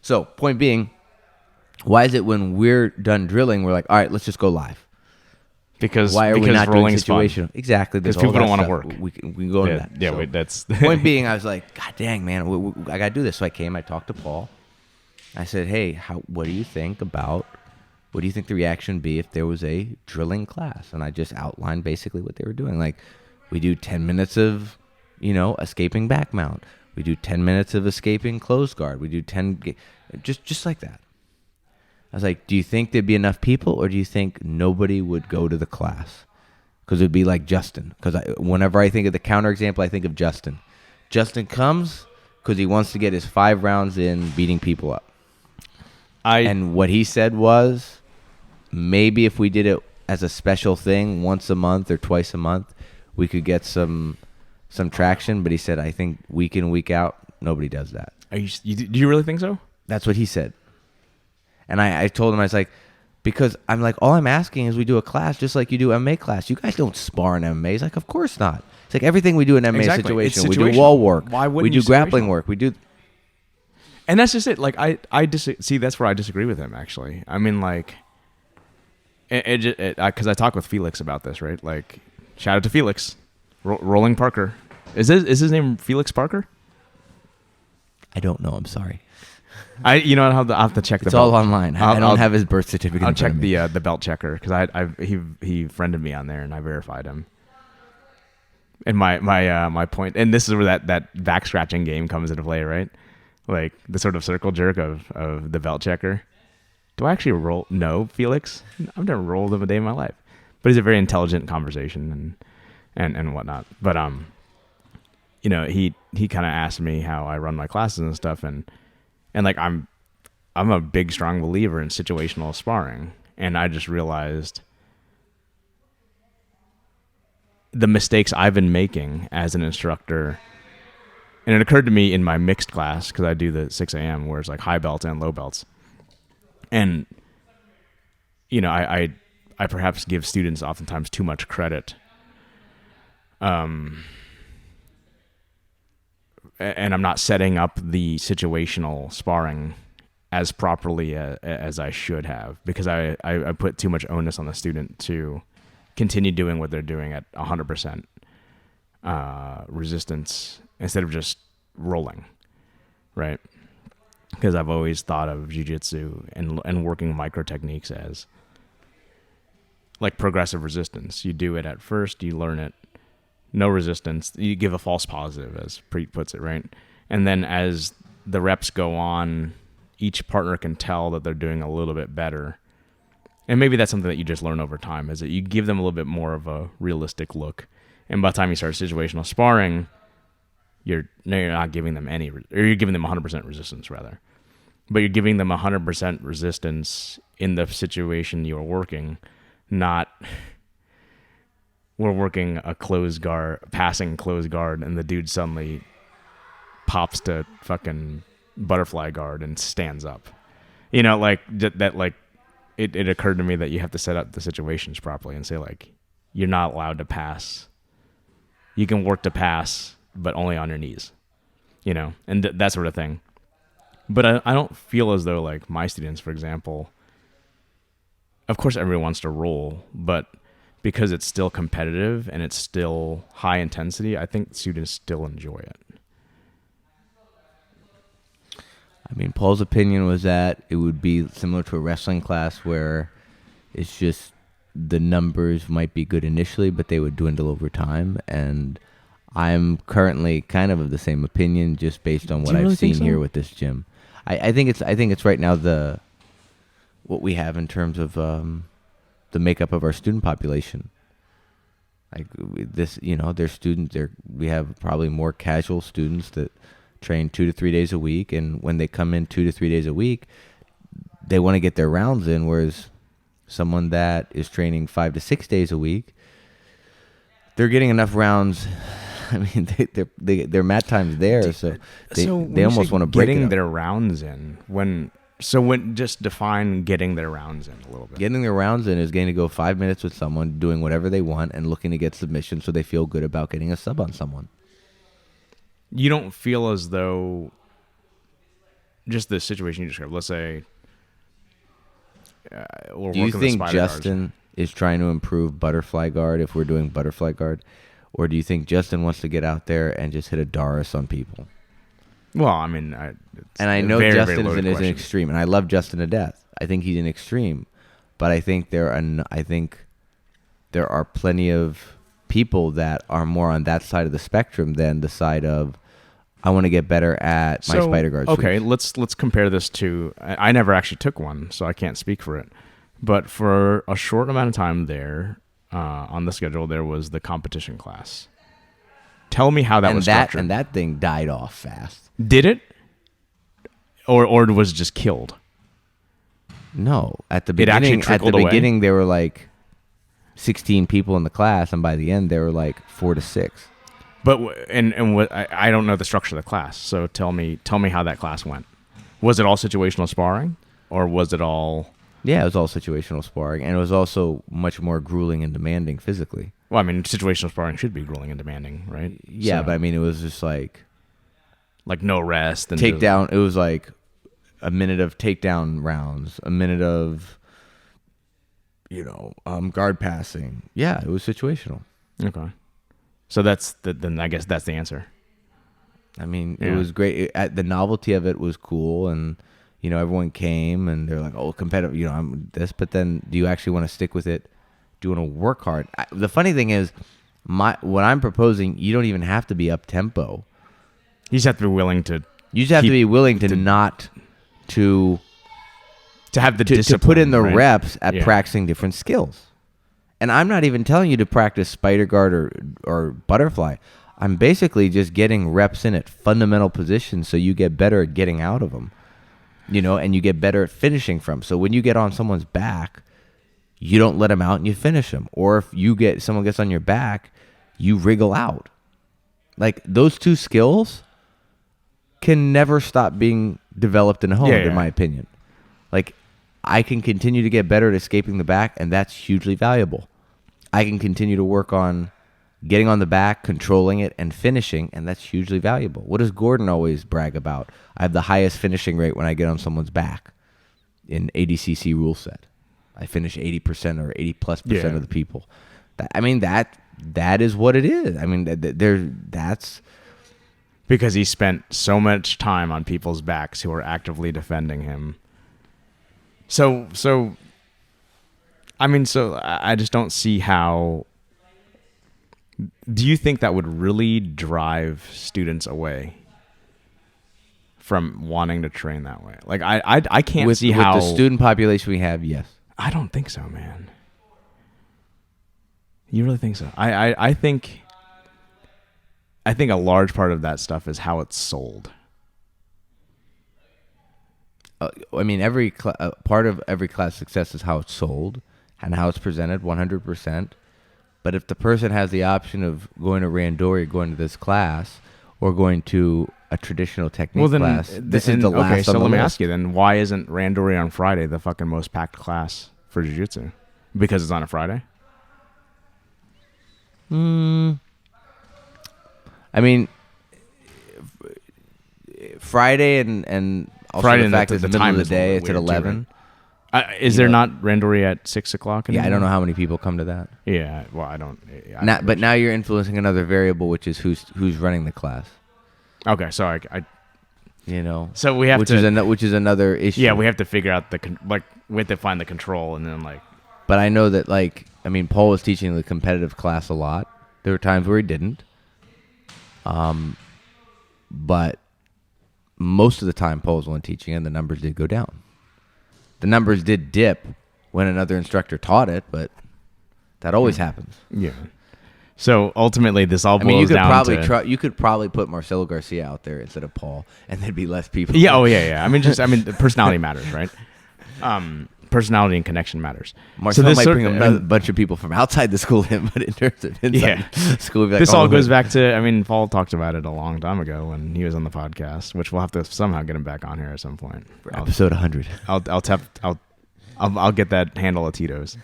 So point being, why is it when we're done drilling, we're like, all right, let's just go live? Because why are we not doing situational? Fun. Exactly. Because people don't want to work. We can go into that. Yeah, so, that's point being. I was like, God dang, man, I got to do this. So I came. I talked to Paul. I said, hey, what do you think the reaction would be if there was a drilling class? And I just outlined basically what they were doing. Like, we do 10 minutes of, escaping back mount. We do 10 minutes of escaping closed guard. We do 10, just like that. I was like, do you think there'd be enough people, or do you think nobody would go to the class? Because it would be like Justin. Because whenever I think of the counterexample, I think of Justin. Justin comes because he wants to get his 5 rounds in beating people up. And what he said was, maybe if we did it as a special thing once a month or twice a month, we could get some traction. But he said, I think week in, week out, nobody does that. Do you really think so? That's what he said. And I told him, I was like, because I'm like, all I'm asking is we do a class just like you do MMA class. You guys don't spar in MMA. He's like, of course not. It's like everything we do in MMA situation. We do wall work. Why wouldn't we do grappling work. We do. And that's just it. Like see, that's where I disagree with him, actually. I mean, like, because I talked with Felix about this, right? Like, shout out to Felix, Rolling Parker. Is his name Felix Parker? I don't know. I'm sorry. I'll have to check the belt. It's all online. I don't have his birth certificate. I'll check the belt checker, because he friended me on there and I verified him. And my point, and this is where that back scratching game comes into play, right? Like the sort of circle jerk of the belt checker. do I actually roll? No, Felix. I've never rolled him a day in my life. But he's a very intelligent conversation and whatnot. But you know, he kind of asked me how I run my classes and stuff, and like I'm a big strong believer in situational sparring, and I just realized the mistakes I've been making as an instructor. And it occurred to me in my mixed class, because I do the 6 a.m. where it's like high belts and low belts. And, you know, I perhaps give students oftentimes too much credit. And I'm not setting up the situational sparring as properly as I should have, because I put too much onus on the student to continue doing what they're doing at 100% resistance instead of just rolling, right? Because I've always thought of jiu-jitsu and working micro techniques as like progressive resistance. You do it at first, you learn it, no resistance, you give a false positive, as Preet puts it, right? And then as the reps go on, each partner can tell that they're doing a little bit better. And maybe that's something that you just learn over time, is that you give them a little bit more of a realistic look. And by the time you start situational sparring, you're not giving them any, or you're giving them 100% resistance rather. But you're giving them 100% resistance in the situation you're working, not we're working a closed guard, passing closed guard, and the dude suddenly pops to fucking butterfly guard and stands up. You know, like that, like it occurred to me that you have to set up the situations properly and say, like, you're not allowed to pass. You can work to pass, but only on your knees, you know, and that sort of thing. But I don't feel as though, like, my students, for example, of course everyone wants to roll, but because it's still competitive and it's still high intensity, I think students still enjoy it. I mean, Paul's opinion was that it would be similar to a wrestling class where it's just the numbers might be good initially, but they would dwindle over time. And I'm currently kind of the same opinion, just based on what I've seen here with this gym. I think it's right now what we have in terms of the makeup of our student population. Like this, you know, we have probably more casual students that train 2 to 3 days a week, and when they come in 2 to 3 days a week, they want to get their rounds in, whereas someone that is training 5 to 6 days a week, they're getting enough rounds. I mean, their mat time's there, so they almost want to break getting it up. their rounds in. When just define getting their rounds in a little bit. Getting their rounds in is going to go 5 minutes with someone, doing whatever they want, and looking to get submission, so they feel good about getting a sub on someone. You don't feel as though just the situation you described, let's say we're Do you working think with spider Justin guards. is trying to improve butterfly guard if we're doing butterfly guard? Or do you think Justin wants to get out there and just hit a Doris on people? Well, I mean, I know very, Justin very is an extreme, and I love Justin to death. I think he's an extreme, but I think there are plenty of people that are more on that side of the spectrum than the side of, I want to get better at my spider guard. Okay, sweeps. let's compare this to. I never actually took one, so I can't speak for it. But for a short amount of time there, on the schedule, there was the competition class. Tell me how that was structured. And that thing died off fast. Did it? Or was it just killed? No, at the It actually beginning. trickled away? Beginning, there were like 16 people in the class, and by the end, there were like 4 to 6. But what I don't know the structure of the class, so tell me how that class went. Was it all situational sparring, or was it all? Yeah, it was all situational sparring, and it was also much more grueling and demanding physically. Well, I mean, situational sparring should be grueling and demanding, right? Yeah, So, but I mean, it was just like no rest and takedown. It was like a minute of takedown rounds, a minute of guard passing. Yeah, it was situational. Okay. So then I guess that's the answer. I mean, Yeah. It was great. The novelty of it was cool, and everyone came and they're like, "Oh, competitive." I'm this, but then do you actually want to stick with it? Do you want to work hard? The funny thing is, what I'm proposing, you don't even have to be up tempo. You just have to be willing to. You just have to be willing to not to to have the to discipline, put in the right? reps at Yeah. practicing different skills. And I'm not even telling you to practice spider guard or butterfly. I'm basically just getting reps in at fundamental positions so you get better at getting out of them, and you get better at finishing from. So when you get on someone's back, you don't let them out and you finish them. Or if someone gets on your back, you wriggle out. Like those two skills can never stop being developed and honed, in my opinion. Like I can continue to get better at escaping the back, and that's hugely valuable. I can continue to work on getting on the back, controlling it, and finishing, and that's hugely valuable. What does Gordon always brag about? I have the highest finishing rate when I get on someone's back in ADCC rule set. I finish 80% or 80+% of the people. That is what it is. I mean, that's because he spent so much time on people's backs who are actively defending him. So I just don't see how. Do you think that would really drive students away from wanting to train that way? Like I can't see how with the student population we have. Yes, I don't think so, man. You really think so? I think a large part of that stuff is how it's sold. I mean, every part of every class success is how it's sold and how it's presented 100%. But if the person has the option of going to Randori, going to this class, or going to a traditional technique class, this is the last. Okay, so on the let me list. ask you then: why isn't Randori on Friday the fucking most packed class for jiu-jitsu? Because it's on a Friday. I mean, Friday and also Friday the fact that the it's the middle of time the is a day, little it's at weird too, 11. Is there not Randori at 6 o'clock? Yeah, I don't know how many people come to that. Yeah, well, I don't. But now you're influencing another variable, which is who's running the class. Okay, so I So we have which is another issue. Yeah, we have to figure out we have to find the control, and then But I know that Paul was teaching the competitive class a lot. There were times where he didn't. But most of the time Paul was the one teaching, and the numbers did go down. The numbers did dip when another instructor taught it, but that always happens. Yeah. So ultimately, this all boils down to you could probably put Marcelo Garcia out there instead of Paul, and there'd be less people. Yeah. Oh yeah. Personality matters, right? Personality and connection matters. Marcelo might bring a bunch of people from outside the school in, but in terms of inside the school, this all goes back to. Paul talked about it a long time ago when he was on the podcast, which we'll have to somehow get him back on here at some point. For episode 100. I'll get that handle of Tito's.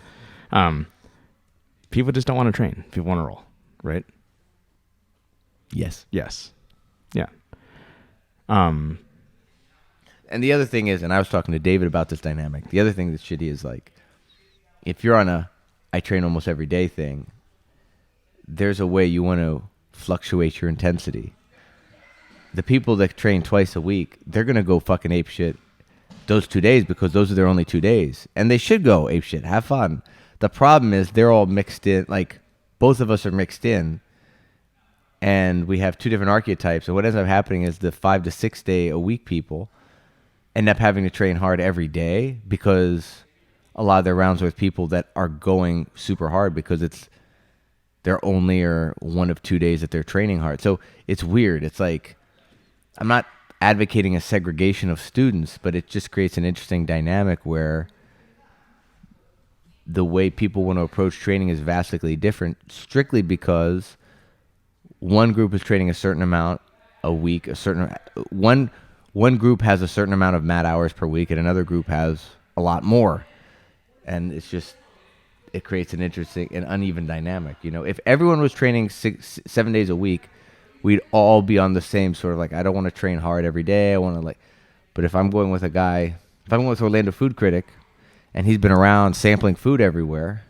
People just don't want to train. People want to roll, right? Yes. Yeah. And the other thing is, and I was talking to David about this dynamic, the other thing that's shitty is if you're on I train almost every day thing, there's a way you want to fluctuate your intensity. The people that train twice a week, they're going to go fucking ape shit those 2 days because those are their only 2 days. And they should go ape shit, have fun. The problem is they're all mixed in, both of us are mixed in, and we have two different archetypes. And what ends up happening is the 5 to 6 day a week people end up having to train hard every day because a lot of their rounds are with people that are going super hard because they're only 1 of 2 days that they're training hard. So it's weird. It's I'm not advocating a segregation of students, but it just creates an interesting dynamic where the way people want to approach training is vastly different strictly because one group is training a certain amount a week, one group has a certain amount of mat hours per week, and another group has a lot more. And it creates an interesting and uneven dynamic. If everyone was training 7 days a week, we'd all be on the same sort of I don't want to train hard every day. I want to but if I'm going with if I'm going with Orlando Food Critic, and he's been around sampling food everywhere.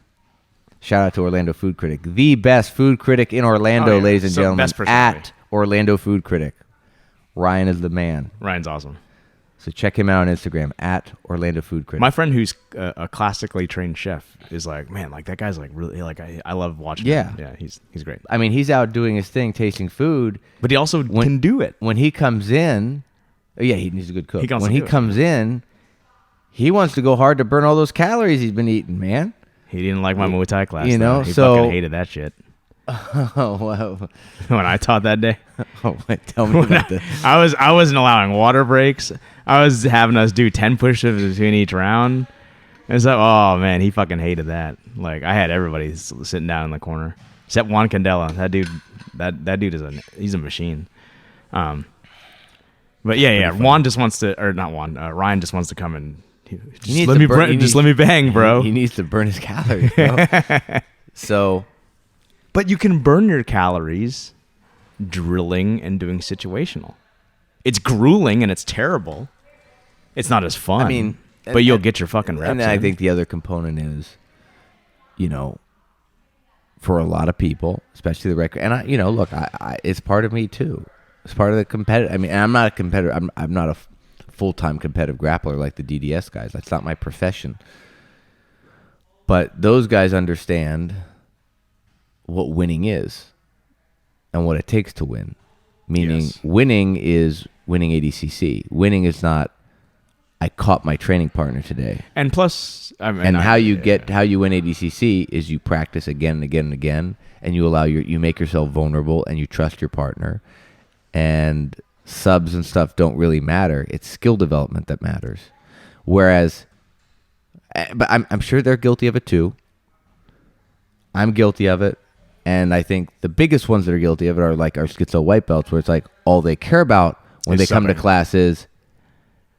Shout out to Orlando Food Critic, the best food critic in Orlando, ladies and gentlemen. At Orlando Food Critic. Ryan is the man. Ryan's awesome. So check him out on Instagram at Orlando Food Critic. My friend who's a classically trained chef is man, that guy's really I love watching him. Yeah, he's great. I mean, he's out doing his thing, tasting food. But he also can do it. When he comes in, he's a good cook. When he comes in, He wants to go hard to burn all those calories he's been eating, man. He didn't like my Muay Thai class. You know, he so fucking hated that shit. Oh, wow. When I taught that day, Oh, wait, tell me about this. I wasn't allowing water breaks. I was having us do 10 push-ups between each round. And so, oh man, he fucking hated that. Like I had everybody sitting down in the corner, except Juan Candela. That dude, that dude he's a machine. But yeah. Juan just wants to, or not Juan. Ryan just wants to come and just let me bang, bro. He needs to burn his calories, bro. So, but you can burn your calories drilling and doing situational. It's grueling and it's terrible. It's not as fun. I mean, but you'll get your fucking reps. And I think the other component is, for a lot of people, especially the record. And look, I it's part of me too. It's part of the competitive. I mean, I'm not a competitor. I'm not a full-time competitive grappler like the DDS guys. That's not my profession. But those guys understand what winning is and what it takes to win. Meaning, winning is winning ADCC. Winning is not, I caught my training partner today. And plus, how you win ADCC is you practice again and again and again, and you make yourself vulnerable, and you trust your partner, and subs and stuff don't really matter. It's skill development that matters. Whereas, but I'm sure they're guilty of it too. I'm guilty of it, and I think the biggest ones that are guilty of it are like our schizo white belts, where it's like all they care about when they come to class is,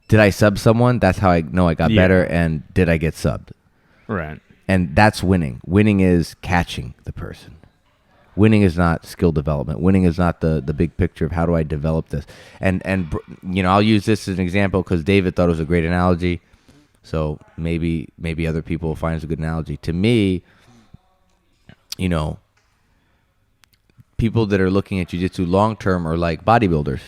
did I sub someone? That's how I know I got better. And did I get subbed? Right. And that's winning. Winning is catching the person. Winning is not skill development. Winning is not the big picture of how do I develop this. And I'll use this as an example because David thought it was a great analogy. So maybe other people will find it a good analogy. To me, people that are looking at jiu-jitsu long-term are like bodybuilders.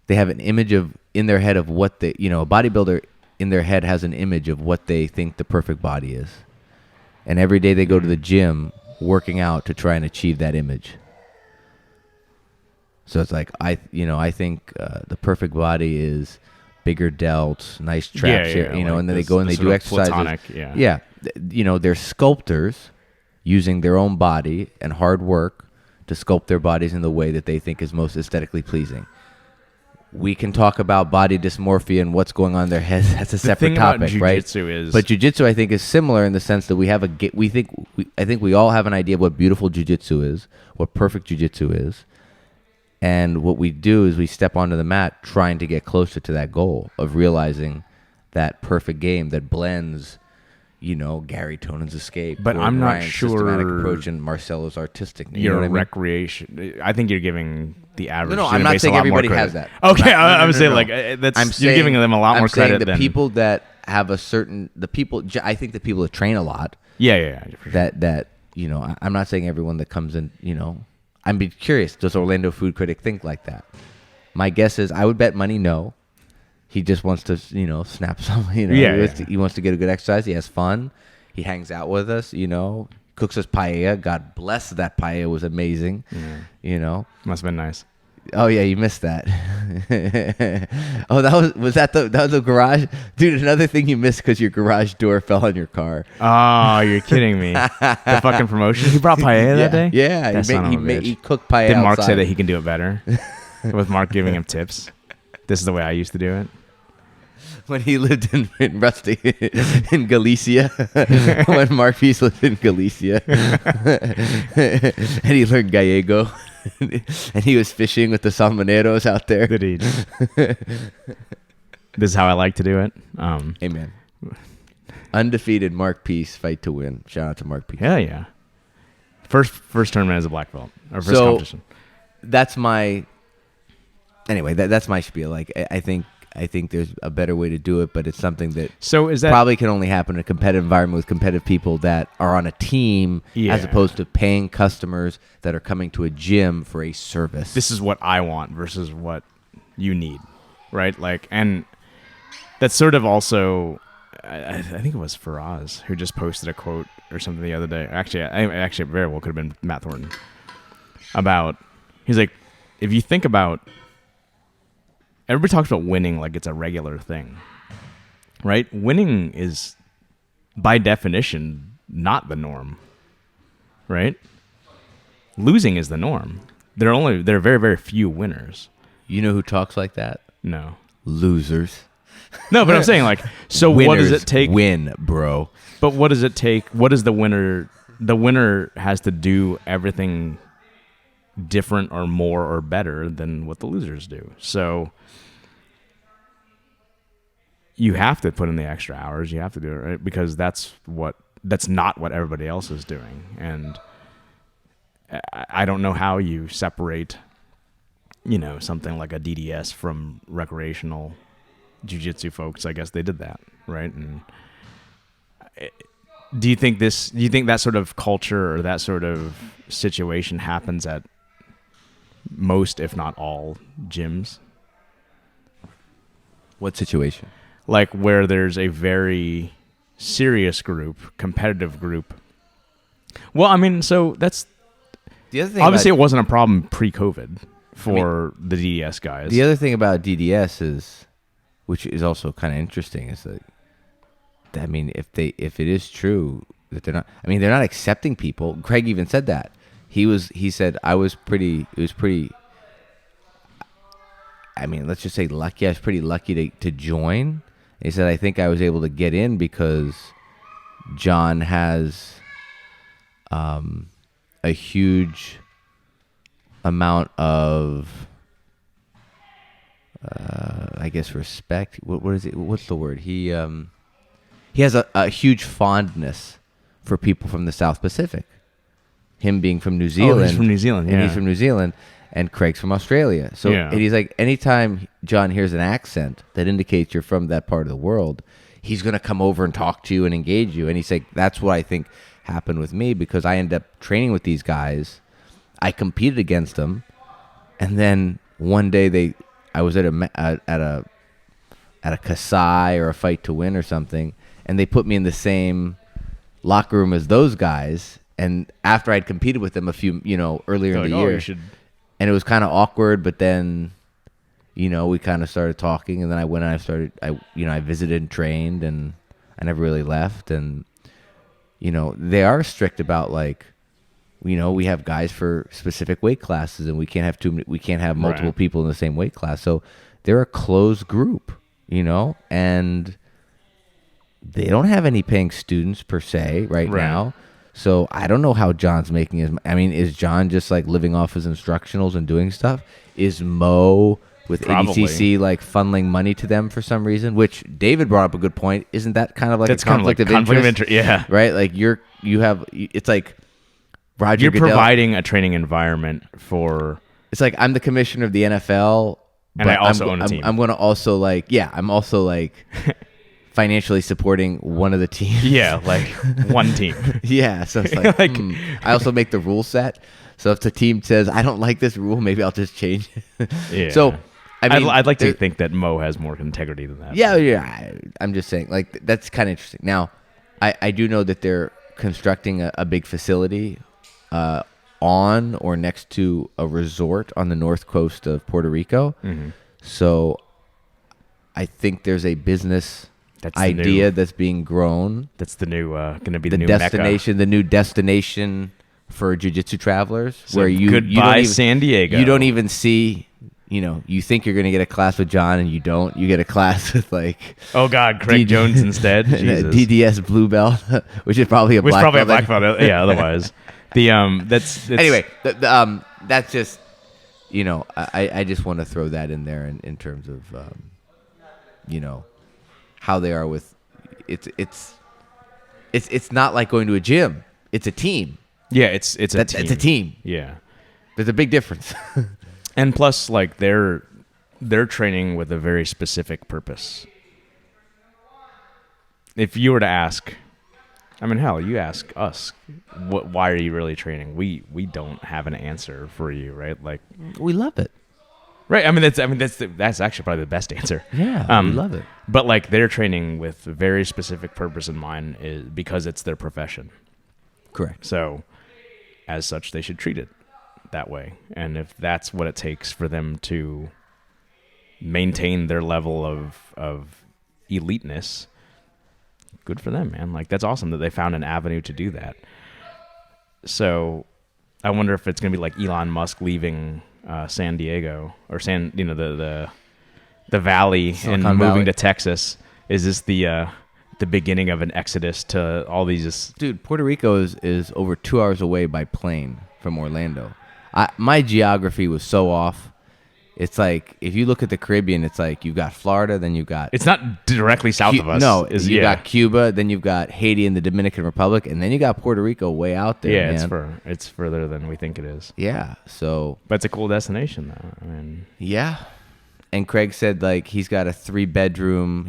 They have an image in their head of what a bodybuilder in their head has an image of what they think the perfect body is. And every day they go to the gym working out to try and achieve that image. So it's like, I think the perfect body is bigger delts, nice traps here, and then they go and they do exercises. Platonic, they're sculptors using their own body and hard work to sculpt their bodies in the way that they think is most aesthetically pleasing. We can talk about body dysmorphia and what's going on in their heads. That's a separate topic, right? But jiu-jitsu, I think, is similar in the sense that I think we all have an idea of what beautiful jiu-jitsu is, what perfect jiu-jitsu is, and what we do is we step onto the mat trying to get closer to that goal of realizing that perfect game that blends, Gary Tonen's escape. But I'm not Ryan's sure systematic approach and Marcelo's artistic. Recreation. I think you're giving the average. No, I'm not saying everybody has that. Okay, I'm saying you're giving them a lot more credit. The people that have I think the people that train a lot. Yeah. For sure. That I'm not saying everyone that comes in. I'm be curious. Does Orlando Food Critic think like that? My guess is I would bet money no. He just wants to, snap some. He wants to get a good exercise. He has fun. He hangs out with us. Cooks us paella. God bless that paella was amazing. Yeah. Must have been nice. Oh yeah, you missed that. Oh, that was the garage, dude. Another thing you missed because your garage door fell on your car. Oh, you're kidding me. The fucking promotion. He brought paella that day. Yeah, he cooked paella. Did Mark outside. say that he can do it better? With Mark giving him tips. This is the way I used to do it. When he lived in Rusty, in Galicia, when Mark Peace lived in Galicia, and he learned Gallego, and he was fishing with the salmoneros out there. Did he? This is how I like to do it. Amen. Undefeated Mark Peace, fight to win. Shout out to Mark Peace. Yeah. First tournament as a black belt, or first competition. That's my. Anyway, that's my spiel. Like I think there's a better way to do it, but it's something that probably can only happen in a competitive environment with competitive people that are on a team as opposed to paying customers that are coming to a gym for a service. This is what I want versus what you need, right? Like, and that's sort of also, I think it was Faraz who just posted a quote or something the other day. Actually, it very well could have been Matt Thornton. He's like, if you think about, everybody talks about winning like it's a regular thing. right? Winning is by definition not the norm, right? Losing is the norm. There are very, very few winners. You know who talks like that? No. Losers. No, but I'm saying, like, so Winners what does it take? Win, bro. But what does it take? What is the winner? The winner has to do everything different or more or better than what the losers do. So you have to put in the extra hours. You have to do it, right? Because that's not what everybody else is doing. And I don't know how you separate, something like a DDS from recreational jiu-jitsu folks. I guess they did that, right? And do you think that sort of culture or that sort of situation happens at most, if not all, gyms? What situation? Like where there's a very serious group, competitive group. Well, I mean, so that's The other thing obviously it wasn't a problem pre-COVID for the DDS guys. The other thing about DDS is, which is also kind of interesting, is that I mean, if it is true that they're not accepting people. Craig even said that. He said it was pretty, I mean, let's just say lucky. I was pretty lucky to join. He said, I think I was able to get in because John has a huge amount of I guess respect. What is it? What's the word? He has a huge fondness for people from the South Pacific. Him being from New Zealand. Oh, he's from New Zealand, And yeah. he's from New Zealand, and Craig's from Australia. So Yeah. and he's like, anytime John hears an accent that indicates you're from that part of the world, he's going to come over and talk to you and engage you. And he's like, that's what I think happened with me, because I ended up training with these guys. I competed against them, and then one day I was at a Kasai or a Fight to Win or something, and they put me in the same locker room as those guys. And after I'd competed with them a few, earlier in the year, and it was kind of awkward, but then, we kind of started talking, and then I went and I visited and trained, and I never really left. And, they are strict about, like, we have guys for specific weight classes, and we can't have multiple people in the same weight class. So they're a closed group, and they don't have any paying students per se right now. So I don't know how John's making his. I mean, is John just like living off his instructionals and doing stuff? Is Mo with ADCC like funneling money to them for some reason? Which David brought up a good point. Isn't that kind of like That's a conflict of interest? Yeah, right. Like it's like Roger. You're Goodell. providing a training environment for. It's like I'm the commissioner of the NFL, And I also own a team. I'm going to also I'm also like financially supporting one of the teams. Yeah, like one team. Yeah, so it's like, I also make the rule set. So if the team says, I don't like this rule, maybe I'll just change it. Yeah. So, I mean, I'd like to think that Mo has more integrity than that. Yeah. I'm just saying, like, that's kind of interesting. Now, I do know that they're constructing a big facility on or next to a resort on the north coast of Puerto Rico. Mm-hmm. So I think there's a business that's being grown. That's the new going to be the new destination, Mecca. the new destination for jiu-jitsu travelers. So where you goodbye don't even, San Diego. You don't even see. You think you're going to get a class with John, and you don't. You get a class with like. Oh God, Craig Jones instead. Jesus. DDS blue belt, which is probably a black belt. A black belt. Yeah. Otherwise, that's anyway. That's just. I just want to throw that in there in terms of, how they are with. It's not like going to a gym. It's a team. Yeah, it's a team. It's a team. Yeah, there's a big difference. And plus, like they're training with a very specific purpose. If you were to ask, I mean, hell, you ask us, why are you really training? We don't have an answer for you, right? Like we love it. Right. I mean, that's actually probably the best answer. Yeah, we love it. But like they're training with a very specific purpose in mind, because it's their profession. Correct. So, as such, they should treat it that way. And if that's what it takes for them to maintain their level of eliteness, good for them, man. Like, that's awesome that they found an avenue to do that. So I wonder if it's going to be like Elon Musk leaving San Diego or the valley Silicon and moving Valley. to Texas. Is this the beginning of an exodus to all these? Dude, Puerto Rico is over 2 hours away by plane from Orlando. My geography was so off. It's like, if you look at the Caribbean, it's like you've got Florida, then you've got... It's not directly south of us. No, you've got Cuba, then you've got Haiti and the Dominican Republic, and then you got Puerto Rico way out there, Yeah, man. it's further than we think it is. Yeah, so... But it's a cool destination, though. I mean... Yeah. And Craig said, like, he's got a 3-bedroom.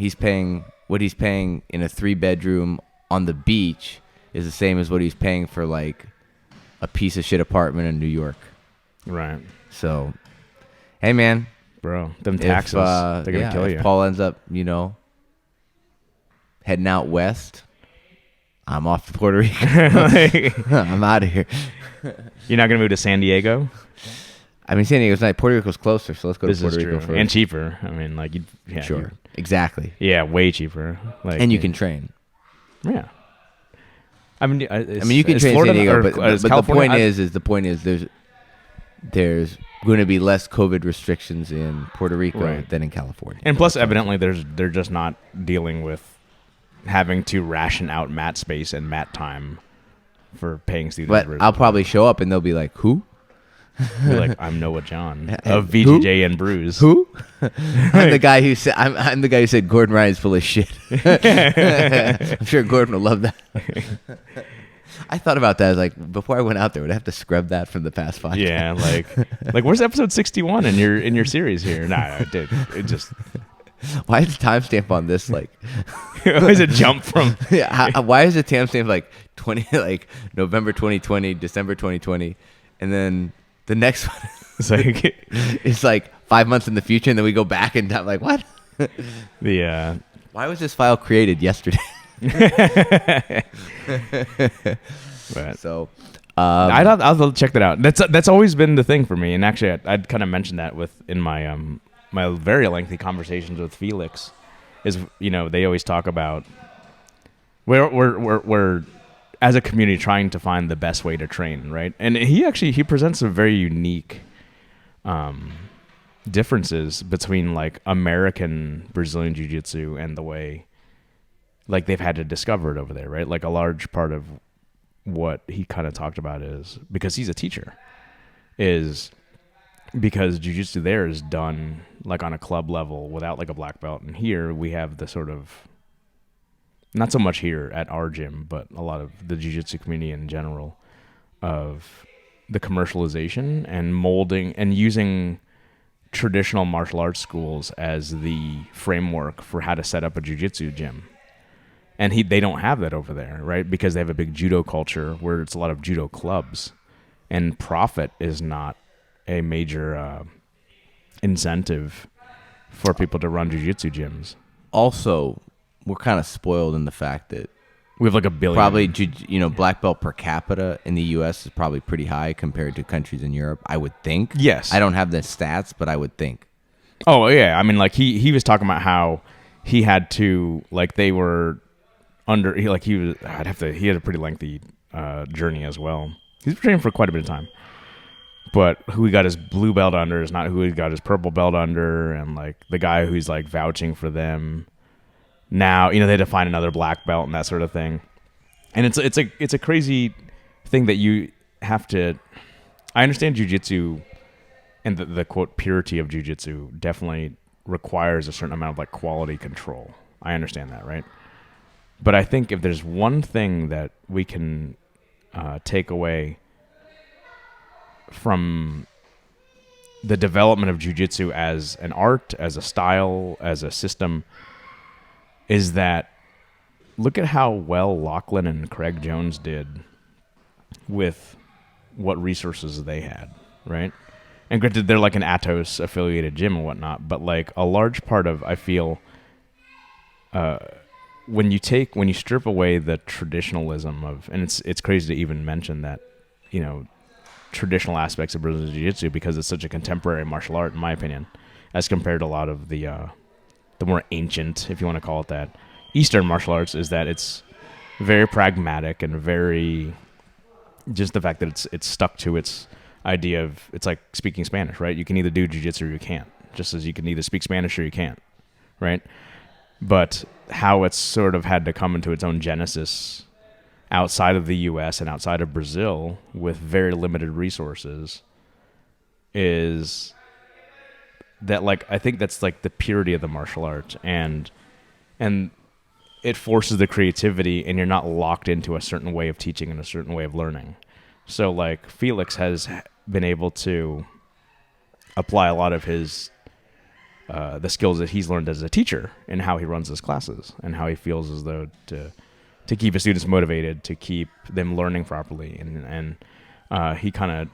What he's paying in a 3-bedroom on the beach is the same as what he's paying for, like, a piece of shit apartment in New York. Right. So... Hey, man. Bro, them taxes, they're going to kill you. If Paul ends up, heading out west, I'm off to Puerto Rico. I'm out of here. You're not going to move to San Diego? I mean, San Diego's nice. Puerto Rico's closer, so let's go This to Puerto is Rico true. first. And cheaper. I mean, like, Sure. Exactly. Yeah, way cheaper. Like, And you can train. Yeah. I mean, You can train in San Diego, but the point is there's going to be less COVID restrictions in Puerto Rico than in California. And plus, evidently, they're just not dealing with having to ration out mat space and mat time for paying students. But I'll probably show up and they'll be like, who? Be like, I'm Noah John of BJJ and Brews. Who? I'm the guy who said Gordon Ryan's full of shit. I'm sure Gordon will love that. I thought about that. I was like, before I went out there, would I have to scrub that from the past podcast? Yeah, like where's episode 61 in your series here? Nah, I did. It just... Why is the timestamp on this like? Why is it jump from? Yeah, why is the timestamp like November 2020, December 2020, and then the next one it's like 5 months in the future, and then we go back and I'm like, what? Why was this file created yesterday? But, so I'll check that out. That's always been the thing for me, and actually I'd kind of mentioned that in my my very lengthy conversations with Felix. Is they always talk about we're as a community trying to find the best way to train, right? And he presents some very unique differences between like American Brazilian Jiu-Jitsu and the way like they've had to discover it over there, right? Like a large part of what he kind of talked about is because he's a teacher, is because jiu-jitsu there is done like on a club level without like a black belt, and here we have the sort of, not so much here at our gym, but a lot of the jiu-jitsu community in general, of the commercialization and molding and using traditional martial arts schools as the framework for how to set up a jiu-jitsu gym. And they don't have that over there, right? Because they have a big judo culture where it's a lot of judo clubs, and profit is not a major incentive for people to run jiu-jitsu gyms. Also, we're kind of spoiled in the fact that we have like a billion. Probably, black belt per capita in the U.S. is probably pretty high compared to countries in Europe, I would think. Yes. I don't have the stats, but I would think. Oh, yeah. I mean, like, he was talking about how he had to, like, they were under, he had a pretty lengthy journey as well. He's been training for quite a bit of time. But who he got his blue belt under is not who he got his purple belt under, and, like, the guy who's, like, vouching for them. Now, they had to find another black belt and that sort of thing. And it's a crazy thing that you have to... I understand jiu-jitsu and the quote, purity of jiu-jitsu definitely requires a certain amount of, like, quality control. I understand that, right? But I think if there's one thing that we can take away from the development of jiu-jitsu as an art, as a style, as a system, is that look at how well Lachlan and Craig Jones did with what resources they had, right? And granted, they're like an Atos affiliated gym and whatnot, but like a large part of, I feel, when you strip away the traditionalism of, and it's crazy to even mention that, traditional aspects of Brazilian Jiu-Jitsu because it's such a contemporary martial art, in my opinion, as compared to a lot of the more ancient, if you want to call it that, Eastern martial arts is that it's very pragmatic and very just the fact that it's stuck to its idea of it's like speaking Spanish, right? You can either do jiu-jitsu or you can't, just as you can either speak Spanish or you can't, right? But how it's sort of had to come into its own genesis outside of the U.S. and outside of Brazil with very limited resources is that, like, I think that's like the purity of the martial art, and it forces the creativity, and you're not locked into a certain way of teaching and a certain way of learning. So like Felix has been able to apply a lot of his the skills that he's learned as a teacher and how he runs his classes and how he feels as though to keep his students motivated, to keep them learning properly, and he kind of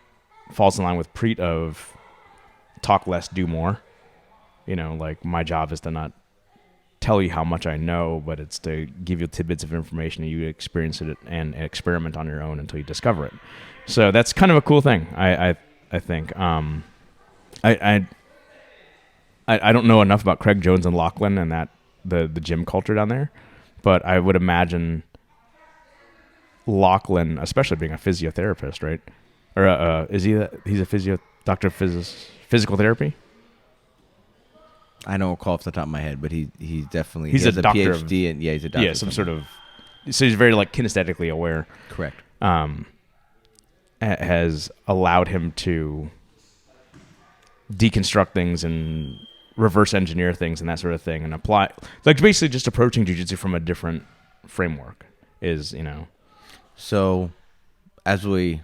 falls in line with Preet of talk less, do more. You know, like my job is to not tell you how much I know, but it's to give you tidbits of information and you experience it and experiment on your own until you discover it. So that's kind of a cool thing. I think. I don't know enough about Craig Jones and Lachlan and that the gym culture down there, but I would imagine Lachlan, especially being a physiotherapist, right? Or is he's a doctor of physical therapy? I don't recall off the top of my head, but he's definitely he's he has a doctor PhD and he's a doctor. Yeah, some sort of. So he's very like kinesthetically aware. Correct. Has allowed him to deconstruct things and reverse engineer things and that sort of thing, and apply, like, basically just approaching jiu-jitsu from a different framework is, you know. So as we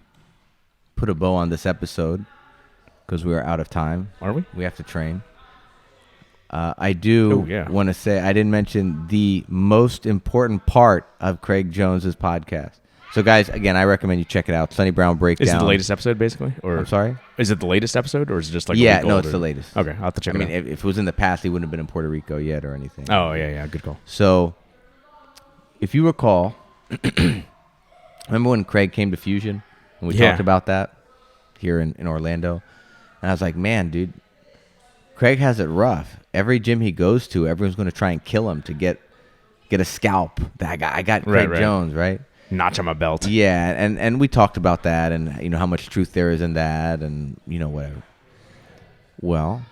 put a bow on this episode, because we are out of time. Are we? We have to train. I do want to say I didn't mention the most important part of Craig Jones's podcast. So, guys, again, I recommend you check it out. Sonny Brown Breakdown. Is it the latest episode, basically? Or I'm sorry? Is it the latest episode, or is it just like a week old? It's the latest. Okay, I'll have to check it out. I mean, if it was in the past, he wouldn't have been in Puerto Rico yet or anything. Oh, yeah, good call. So, if you recall, remember when Craig came to Fusion and we talked about that here in Orlando? And I was like, man, dude, Craig has it rough. Every gym he goes to, everyone's going to try and kill him to get a scalp. I got Craig Jones, right? Notch on my belt. Yeah, and we talked about that, and you know how much truth there is in that, and you know whatever. Well,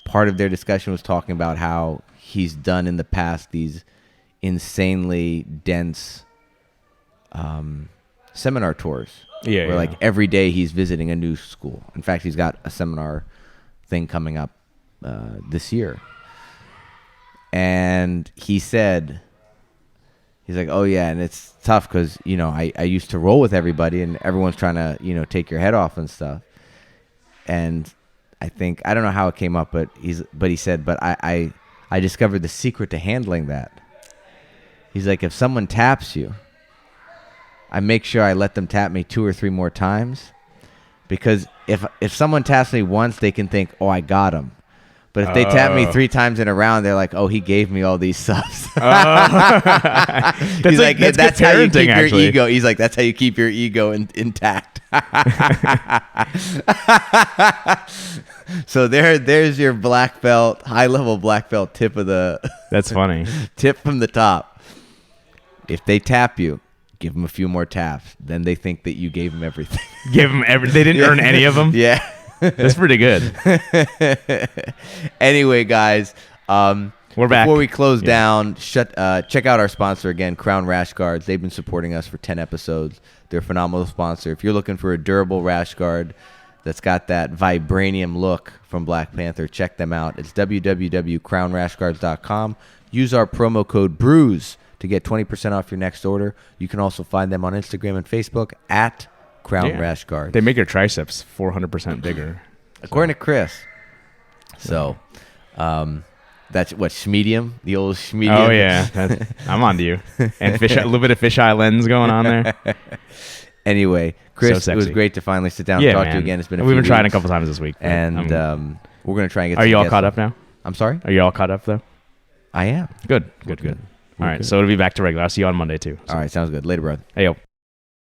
part of their discussion was talking about how he's done in the past these insanely dense seminar tours. Where like every day he's visiting a new school. In fact, he's got a seminar thing coming up this year. And he said, he's like, oh yeah, and it's tough because, you know, I used to roll with everybody and everyone's trying to, you know, take your head off and stuff. And I don't know how it came up, but he said, but I discovered the secret to handling that. He's like, if someone taps you, I make sure I let them tap me 2 or 3 more times, because if someone taps me once, they can think, oh, I got him. But if they tap me 3 times in a round, they're like, oh, he gave me all these subs. He's like, that's how you keep your ego. He's like, that's how you keep your ego intact. So there's your black belt, high level black belt tip of the. That's funny. Tip from the top. If they tap you, give them a few more taps. Then they think that you gave them everything. Give them everything. They didn't earn any of them? Yeah. That's pretty good. Anyway, guys, we're back. Before we close down, check out our sponsor again, Crown Rash Guards. They've been supporting us for 10 episodes. They're a phenomenal sponsor. If you're looking for a durable rash guard that's got that vibranium look from Black Panther, check them out. It's www.crownrashguards.com. Use our promo code BREWS to get 20% off your next order. You can also find them on Instagram and Facebook at Crown Rash Guards. They make your triceps 400% bigger. According to Chris. So, that's what, Schmedium? The old Schmedium? Oh, yeah. I'm on to you. And a little bit of fisheye lens going on there. Anyway, Chris, it was great to finally sit down and talk to you again. It's been a few We've been trying weeks. a couple times this week. And we're going to try and get Are you all caught up now? I'm sorry? Are you all caught up, though? I am. Good. All right, so it'll be back to regular. I'll see you on Monday, too. So. All right, sounds good. Later, brother. Hey, yo.